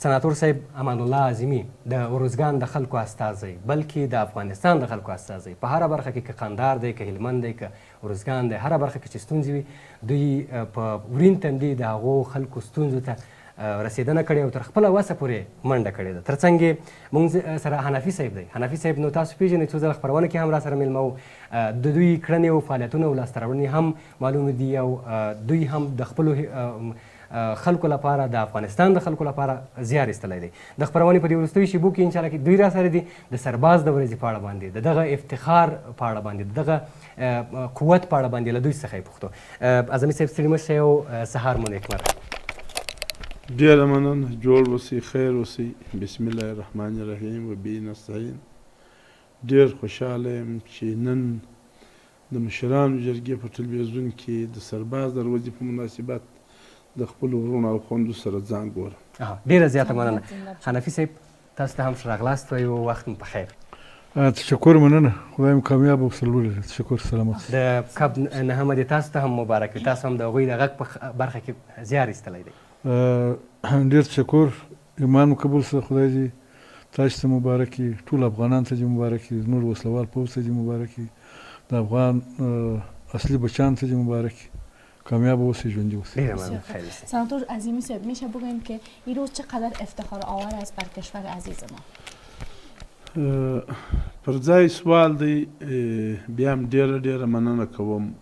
سناتور صاحب امان الله اعظمي د ارزګان د خلکو استازی بلکې د افغانستان د خلکو استازی په هره برخه کې که قندهار دی که هلمند دی که ارزګان دی هره برخه کې چې ستونزې وي دوی په ورین تندي د هغو خلکو ستونزو ته رسیدنه کړې او تر خپله وسه پورې منډه کړې ده تر څنګ موږ سره حنفي صاحب دی حنفي صاحب نو تاسو پېژنئ څو ځله خپرونه کې هم را سره میلمه وو د دوی کړنې او فعالیتونه او لاسته راوړنې هم معلومې دي او دوی هم د خپلو خلکو لپاره د افغانستان د خلکو لپاره زیار ایستلی دی د خپرونې په دې وروستیو شیبو کې انشاءالله کې دوی را سره دي د سرباز د ورځې په اړه باندې د دغه افتخار په اړه باندې د دغه قوت په اړه باندې له دوی څخه یې پوښتو اعظمي صاحب ستړي مه شئ او سهار مو نیکمرغه
ډېره مننه جوړ اوسئ خیر اوسئ بسم الله الرحمن الرحیم و به نستعین ډېر خوشحاله یم چې نن د مشرانو جرګې په ټلویزیون کې د سرباز د ورځې په مناسبت د خپلو ورونو او خویندو سره ځان ګورم
ډېره زیاته مننه حنفي صاحب تاسو ته هم ښه راغلاست وایو وخت مو په خیر
تشکر مننه خدای مو کامیاب او سرلوړي تشکر سلامت
د کب نهمه دې تاسو ته هم مبارک وي تاسو هم د هغوی د غږ په برخه کې زیار ایستلی دی
ډېر تشکر ایمان مو قبول شه خدای دې تاسو ته مبارک وي ټول افغانانو ته دې مبارک وي نور وسلوال پوځ ته دې مبارک وي د افغان اصلی بچیانو ته دې مبارک وي کامیاب اوسید ژوندی اوسید
سناتور عظیمی صاحب میشه بگوییم که این روز چقدر افتخار آور است بر کشور عزیز ما
پر ځای سوال دی بیا هم ډېره مننه کوم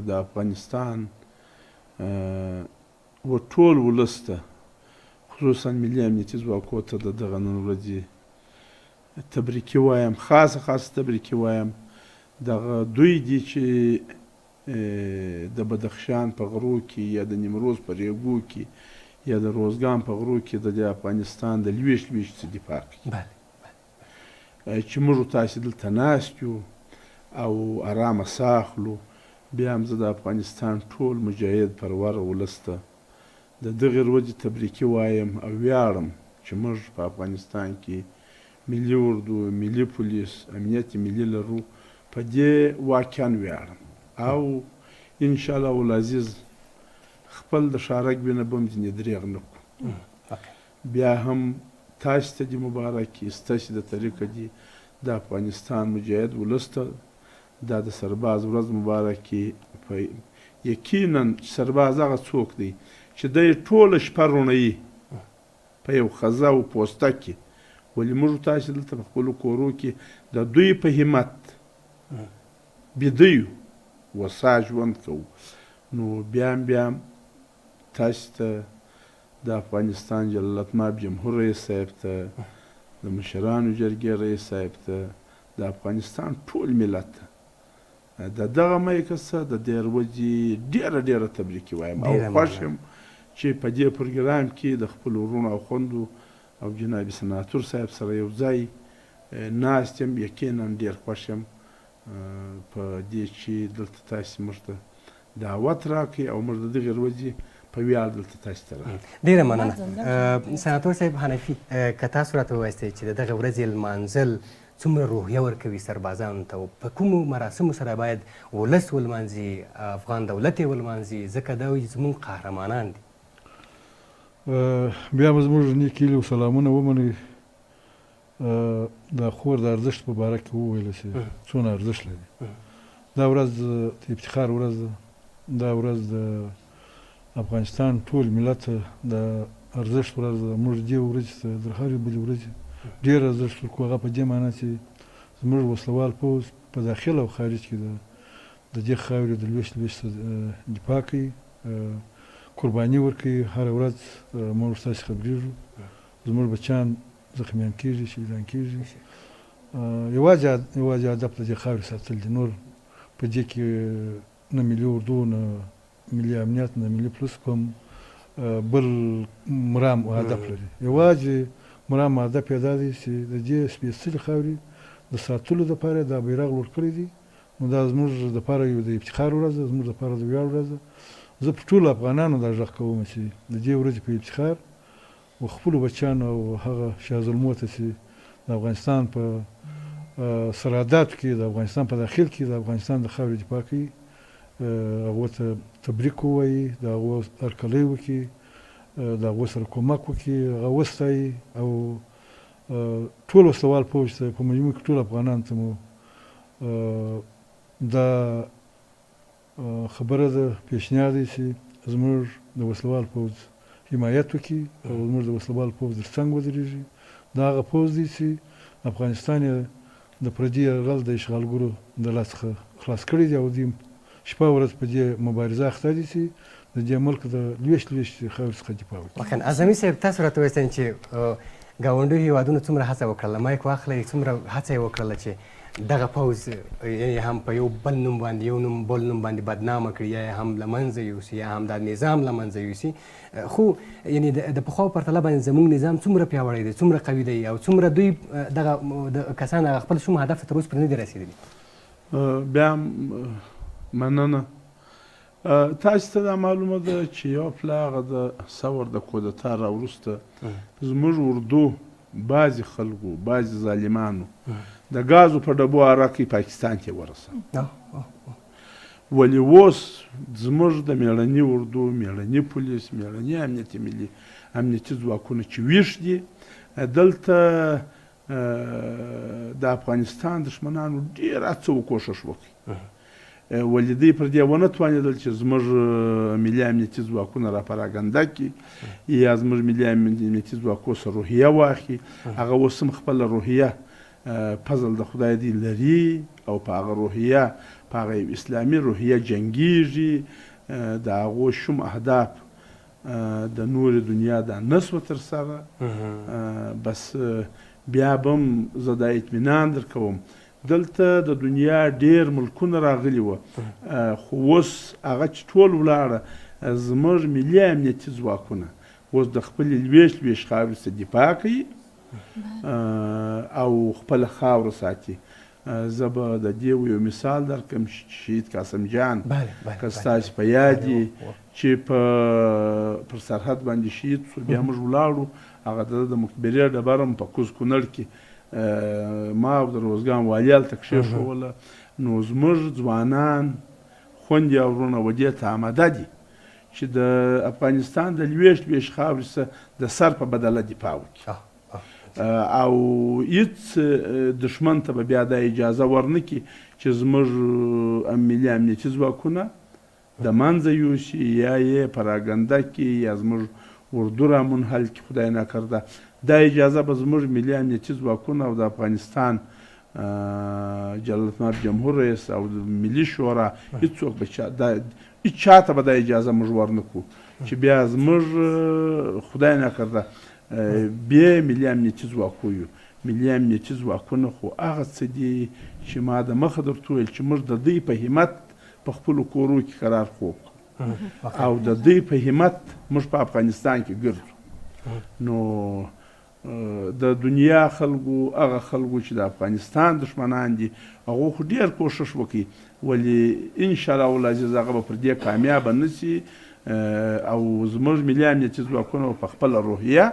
د افغانستان و ټول ولس ته خصوصا ملي امنیتي ځواکو ته د دغه نن ورځې تبریکي وایم خاصه تبریکي وایم دغه دوی دي چې د بدخشان په غرو کې یا د نیمروز په ریګو کې یا د روزګان په غرو کې د افغانستان د لویشت څه دفاع کوي چې موږ تاسې دلته ناست یو او ارامه ساه اخلو بیا هم زه د افغانستان ټول مجاهد پرور ولس ته د دغې ورځې تبریکي وایم او ویاړم چې موږ په افغانستان کې ملي اردو ملي پولیس امنیت ملي لرو په دې واقعا ویاړم او انشاءالله العزیز خپل د شارک بینه بم ځینې دریغ نه کړو بیا هم تاسو ته دې مبارک وي ستاسې د طریقه دي د افغانستان مجاهد ولس ته دا د سرباز ورځ مبارک وي یقینا سرباز هغه څوک دی چې دی ټوله شپه رونهیي په یو خزه او پوسته کې ولې موږ تاسې دلته په خپلو کورو کې د دوی په همت بیده یو وسا ژوند کوو نو بیا هم تاسو ته د افغانستان جلالتمآب جمهور رئیس صاحب ته د مشرانو جرګې رئیس صاحب ته د افغانستان ټول ملت ته د دغه میکسه د دې ورځې ډېره تبریکي وایم او خوښ یم چې په دې پروګرام کې د خپلو ورونو او خویندو او جناب سناتور صاحب سره یو ځای ناست یم یقینا ډېر خوښ یم په دې چې دلته تاسې موږ ته دعوت راکړئ او موږ د دغې ورځې په ویاړ دلته تاسې ته راغلو
ډېره مننه سناتور صاحب حنفي که تاسو راته ووایاستئ چې د دغه ورځې لمانځل څومره روحیه ورکوي سربازانو ته او په کومو مراسمو سره باید ولس ولمانځي افغان دولت یې ولمانځي ځکه دوی زموږ قهرمانان دي
بیا به زموږ نیک هیلې او سلامونه ومنئ د خور د ارزښت په باره کې وویله چې څونه ارزښت لري دا ورځ د افتخار ورځ ده دا ورځ د افغانستان ټول ملت د ارزښت ورځ ده موږ دې ورځې ته تر هرې بلې ورځې ډېر ارزښت ورکوو هغه په دې معنی چې زموږ وسلوال پوځ په داخل او خارج کې د دې خاورې د لویشت دفاع کوي قرباني ورکوي هره ورځ موږ ستاسې خبرېږو زموږ بچیان زخمیان کېږي شهیدان کېږي یوازې هدف د دې خاورې ساتل دي نور په دې کې نه ملي اردو نه ملي امنیت نه ملي پولیس کوم بل مرام او هدف لري یوازې مرام هدف یې دا دی چې د دې سپېڅلې خاورې د ساتلو دپاره دا بیرغ لوړ کړی دی. نو دا زموږ دپاره یو د افتخار ورځ ده، زموږ دپاره د ویاړ ورځ ده. زه په ټولو افغانانو دا غږ کوم چې د دې ورځې په افتخار و خپلو بچیانو او هغه شاهزلمو ته چې د افغانستان په سرحداتو کې، د افغانستان په داخل کې د افغانستان د خاورې دفاع کوي، هغو ته تبریک ووایي، د هغو هرکلی وکړي، د هغو سره کومک وکړي، هغه وستایي او ټول وسلوال پوځ ته په مجموع کې ټول افغانانو ته مو دا خبره ده، پیشنهاد دی چې زموږ د وسلوال پوځ حمایت وکړي او زموږ د وسلوال پوځ تر څنګ ودرېږي. دا هغه پوځ دی چې افغانستان یې د پردي یرغل د اشغالګرو د لاس څخه خلاص کړی دی او دوی شپه ورځ په دې مبارزه اخته دي چې د دې ملک د لویشت خاورې څخه دفاع وکړي.
واقعا اعظمي صاحب، تاسو راته وایئ چې ګاونډیو هېوادونو څومره هڅه وکړله، مایک واخلئ، څومره هڅه یې وکړله چې دغه پوځ یعنې هم په یو بل نوم باندې یو نوم بل نوم باندې بدنامه کړي، یا هم له منځه یوسي، یا هم دا نظام له منځه یوسي. خو یعنې د پخوا په پرتله باندې زموږ نظام څومره پیاوړی دی، څومره قوي دی، او څومره دوی دغه کسان خپل شوم هدف ته تر اوسه پورې نه دي رسېدلي.
بیا مننه. تاسو ته دا معلومه ده چې یو پله هغه د ثور د کودتا راوروسته زموږ اردو بعضې خلکو، بعضې ظالمانو د ګازو په ډبو عراقي پاکستان کې ورسوه. ولې اوس زموږ د مېړني اردو، مېړني پولیس، مېړني امنیتي ځواکونه چې ویښ دي، دلته د افغانستان دښمنانو ډېر هڅه وکوښښ وکړي، ولې دوی پر دې ونه توانېدل چې زموږ ملي امنیتي ځواکونه راپراګنده کړي یا زموږ ملي امنیتي ځواکو سره روحیه واخلي. هغه اوس هم خپله روحیه فضل د خدای دی لري او په هغه روحیه، په هغه اسلامي روحیه جنګیږي. د هغو شوم اهداف د نورې دنیا دا نسوه ترسره. بس بیا به هم زه دا اطمینان درکوم دلته د دنیا ډېر ملکونه راغلي وه، خو اوس هغه چې ټول ولاړه زموږ ملي امنیتي ځواکونه اوس د خپلې لویشت خاورې څخه دفاع کوي او خپله خاوره ساتي. زه به د دې یو مثال درکړم. شهید قاسم جان که ستاسو په یاد وي چې پر سرحد باندې شهید شو، بیا موږ ولاړو، هغه د مقبرې ډبره م په کوز کونړ کې ما او د روزګان والي هلته کښېښوله. نو زموږ ځوانان، خویندې او وروڼه و دې ته آماده دي چې د افغانستان د لویشت خاورې څخه د سر په بدله دفاع وکړي او هېڅ دښمن ته به بیا دا اجازه ورنه کړي چې زموږ ملي امنیتي ځواکونه د منځه یوسي یا یې پراګنده کړي یا زموږ اردو را منحل کړي. خدای نکرده دا اجازه به زموږ ملي امنیتي ځواکونه او د افغانستان جلالتمآب جمهور رئیس او د ملي شورا هېڅوک به هېڅ چا ته به دا اجازه موږ ورنه کړو چې بیا زموږ خدای نکرده بیا ملي امنیتي ځواکو یو. ملي امنیتي ځواکونه خو هغه څه دي چې ما د مخه درته وویل چې موږ د دوی په همت په خپلو کورو کې قرار خوب او د دوی په همت موږ په افغانستان کې ګرځو. نو د دنیا خلکو، هغه خلکو چې د افغانستان دښمنان دي، هغو خو ډېر کوښښ وکړي، ولې انشاءالله العزیز هغه به پر دې کامیابه نه سي او زموږ ملي امنیتي ځواکونه په خپله روحیه،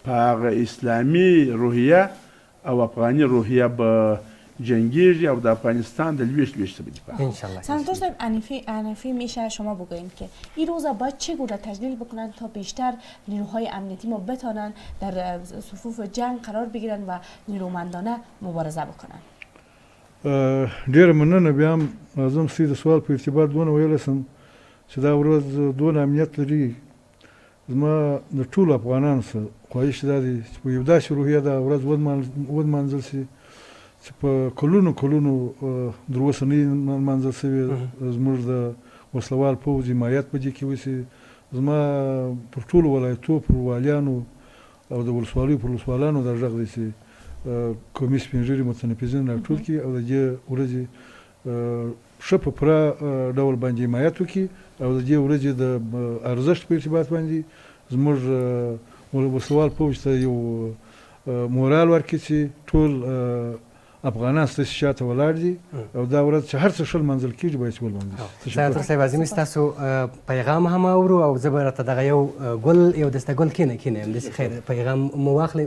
په هغه اسلامي روحیه او افغاني روحیه به جنگیږي او د افغانستان د لویشت به دفاع.
سناتور صاحب، حنفی میشه شما بگوین که این روزا باید چگونه تجلیل بکنن تا بیشتر نیروهای امنیتی ما بتانن در صفوف جنگ قرار بگیرن و نیرومندانه مبارزه بکنن؟
ډېره مننه. بیا هم اعظم سي د سوال په ارتباط دونه ویلی سم چې دا ورځ دونه امنیت لري. زما د ټولو افغانانو سره خواهش دا دی چې په یو داسې روحیه دا ورځ ونمانځل سي چې په کلونو در اوسه نه نمانځل سوې. زموږ د وسلوال پوځ حمایت په دې کې وسي. زما پر ټولو ولایتو پر والیانو او د ولسوالیو پر ولسوالانو دا غږ دی چې قومي سپین ږیري متنفذین راټول کړي او د دې ورځې ښه په پوره ډول باندې حمایت وکړي او د دې ورځې د ارزښت په ارتباط باندې زموږ وسوال پوځ ته یو مورال ورکړي چې ټول افغانان ستاسې شاته ولاړ دي او دا ورځ چې هر څه ښه لمانځل کېږي باید چې ولمانځل شي.
سناتور صاحب عظیمي ستاسو پیغام هم اورو او زه به راته دغه یو ګل یو دسته ګل کښېنه همداسې خیر پیغام مو واخلئ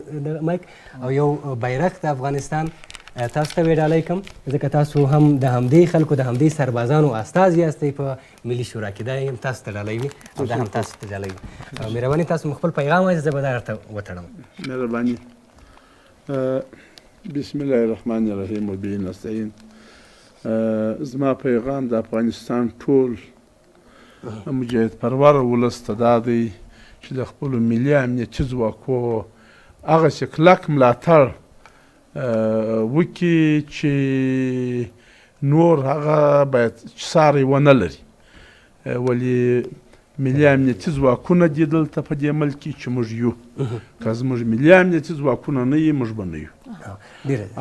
مایک او یو بیرغ د افغانستان تاسو ته وډالۍ کړم ځکه تاسو هم د همدې خلکو د همدې سربازانو استازي یاستئ په ملي شورا کې دا هم تاسو ته ډالۍ وي او دا هم تاسو ته ډالۍ وي. مهرباني تاسو مو خپل پیغام وایئ زه به دا درته وتړم.
مهرباني. بسم الله الرحمن الرحیم و به نستعین. زما پیغام د افغانستان ټول مجاهد پرور ولس ته دا دی چې د خپلو ملي امنیتي ځواکو هغسې کلک ملاتړ وکړي چې نور هغه باید ساری ونه لري. ولې ملي امنیتي ځواکونه دي دلته په دې ملک کې چې موږ یو که زموږ ملي امنیتي ځواکونه نه وي موږ به نه یو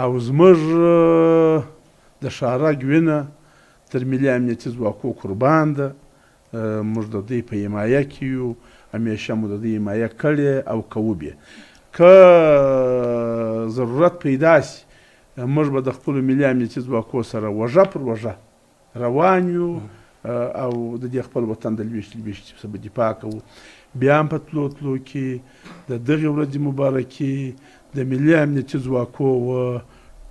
او زموږ د شارک وینه تر ملي امنیتي ځواکو قربان ده. موږ د دوی په حمایه کې یو همیشه مو د دوی حمایه کړې او کوو به که ضرورت پیدا شي موږ به د خپلو ملي امنیتي ځواکو سره وژه پر وژه روان یو او د دې خپل وطن د لویشت څخه به دفاع کوو. بیا هم په تلو کې د دغې ورځې مبارکي د ملي امنیتي ځواکو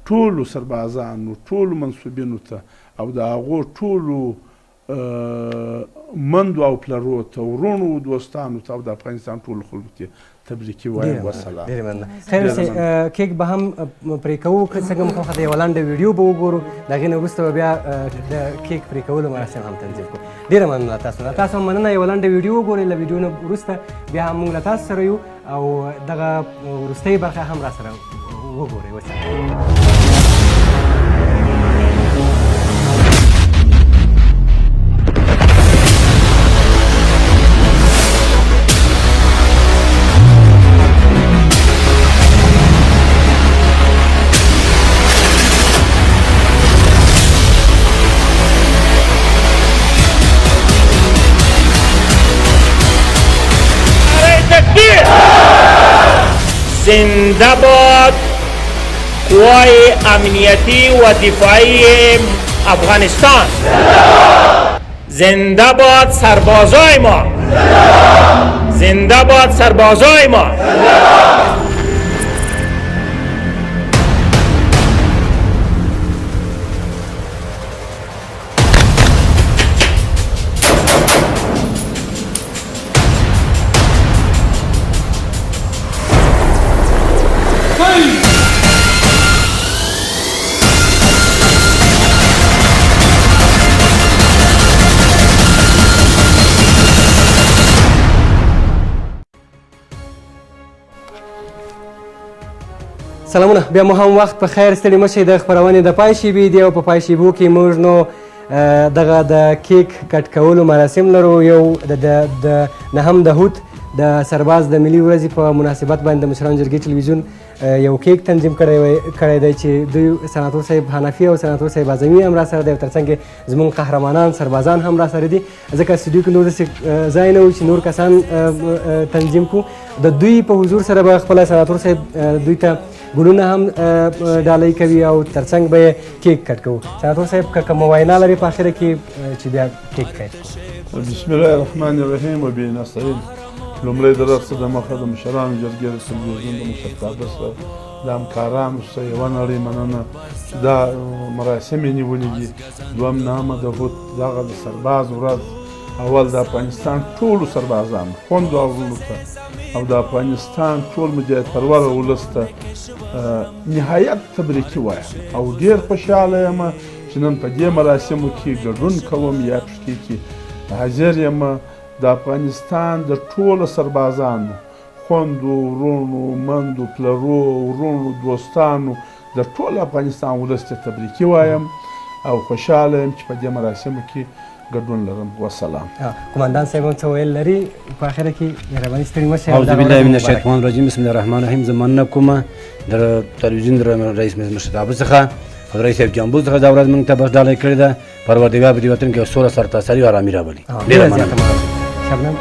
ټولو سربازانو ټولو منصوبینو ته او د هغو ټولو مندو او پلرو ته ورونو دوستانو ته او د افغانستان ټولو خلکو ته تبریکي وایم. وسلام.
ډېرې مننه. خیر کیک به هم پرې کوو که څنګه مو خوښه ده یوه لنډه ویډیو به وګورو د هغې نه وروسته به بیا د کیک پرې کولو مراسم هم تنظیم کړو. ډېره مننه تاسو نه تاسو هم مننه یوه لنډه ویډیو وګورئ له ویډیو نه وروسته بیا هم موږ له تاسو سره یو او دغه وروستۍ برخه هم را سره وګورئ.
زنده باد قوای امنیتی و دفاعی افغانستان. زنده باد سربازای ما. زنده باد سربازای ما.
سلامونه بیا مو هم وخت په خیر ستړي مه شئ د خپرونې د پای شیبې دي او په پای شیبو کې موږ نو دغه د کیک کټ کولو مراسم لرو. یو د نهم د هوت د سرباز د ملي ورځې په مناسبت باندې د مشرانو جرګې ټلویزیون یو کیک تنظیم کړی دی چې دوی سناتور صاحب حنفي او سناتور صاحب اعظمي هم را سره دی او ترڅنګ زموږ قهرمانان سربازان هم را سره دي ځکه سټوډیو کې نور داسې ځای نه و چې نور کسان تنظیم کړو. د دوی په حضور سره به خپله سناتور صاحب دوی ته ګلونه هم ډالۍ کوي او ترڅنګ به یې کیک کټ کوو. سناتور صاحب که کومه وینا لري په اخره کې چې بیا کیک کټ کړو.
بسم الله الرحمن الرحیم و به نستعین. لومړی د رب څخه د مخه د مشرانو جرګې د ټلویزیون د مشرتابه سره د همکارانو سره یوه نړۍ مننه چې دا مراسم یې نیولي دي. دویم نامه د هوت دغه د سرباز ورځ اول د افغانستان ټولو سربازانو خویندو او وروڼو ته او د افغانستان ټول مجاهد پرور ولس ته نهایت تبریکي وایم او ډېر خوشحاله یم چې نن په دې مراسمو کې ګډون کوم یا پښتې کې حاضر یم. د افغانستان د ټولو سربازانو خویندو وروڼو مندو پلرو وروڼو دوستانو د ټول افغانستان ولس ته تبریکي وایم او خوشحاله یم چې په دې مراسمو کې ګډون لرم. وسلام.
قمندان صاحب هم څه ویل لري په اخره کې مهرباني ستړي مه شئ.
اعوذ بالله من الشیطان الرجیم بسم الله الرحمن الرحیم. زه مننه کوم د ټلویزیون رئیس مشرتابه څخه او رئیس صاحب جامبوز څخه دا ورځ موږ ته بس ډالۍ کړې ده. پروردګار په دې وطن کې سوله سرتاسري او ارامي راولي. ډېره مننه.
شبنم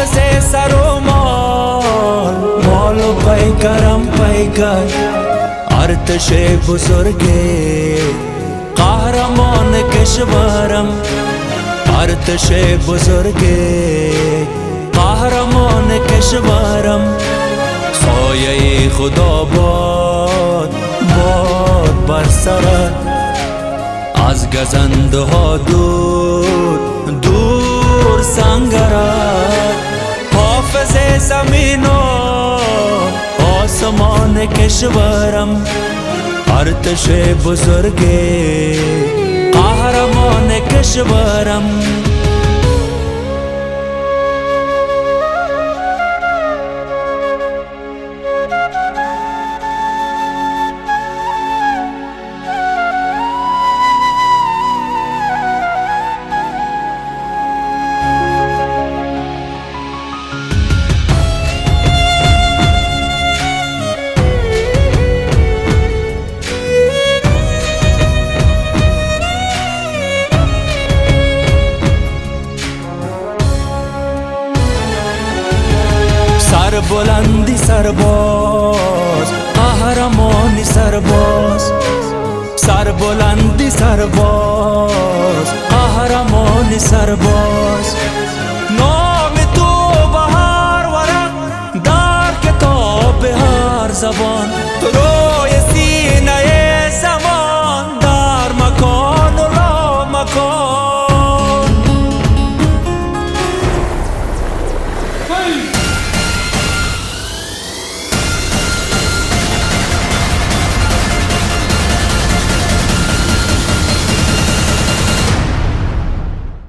حافظ سر و مال مال و پیکرم پیکر ارتش بزرگ قهرمان کشورم ارتش بزرگ قهرمان کشورم سایه خدا باد باد بر سرت از گزنده ها دور دور سنگرت حافظ زمین و آسمان کشورم ارتش بزرگ قهرمان کشورم بلندی سرباز قهرمانی سرباز سر بلندی سرباز قهرمانی سرباز نام تو به هر ورق در کتاب هر زبان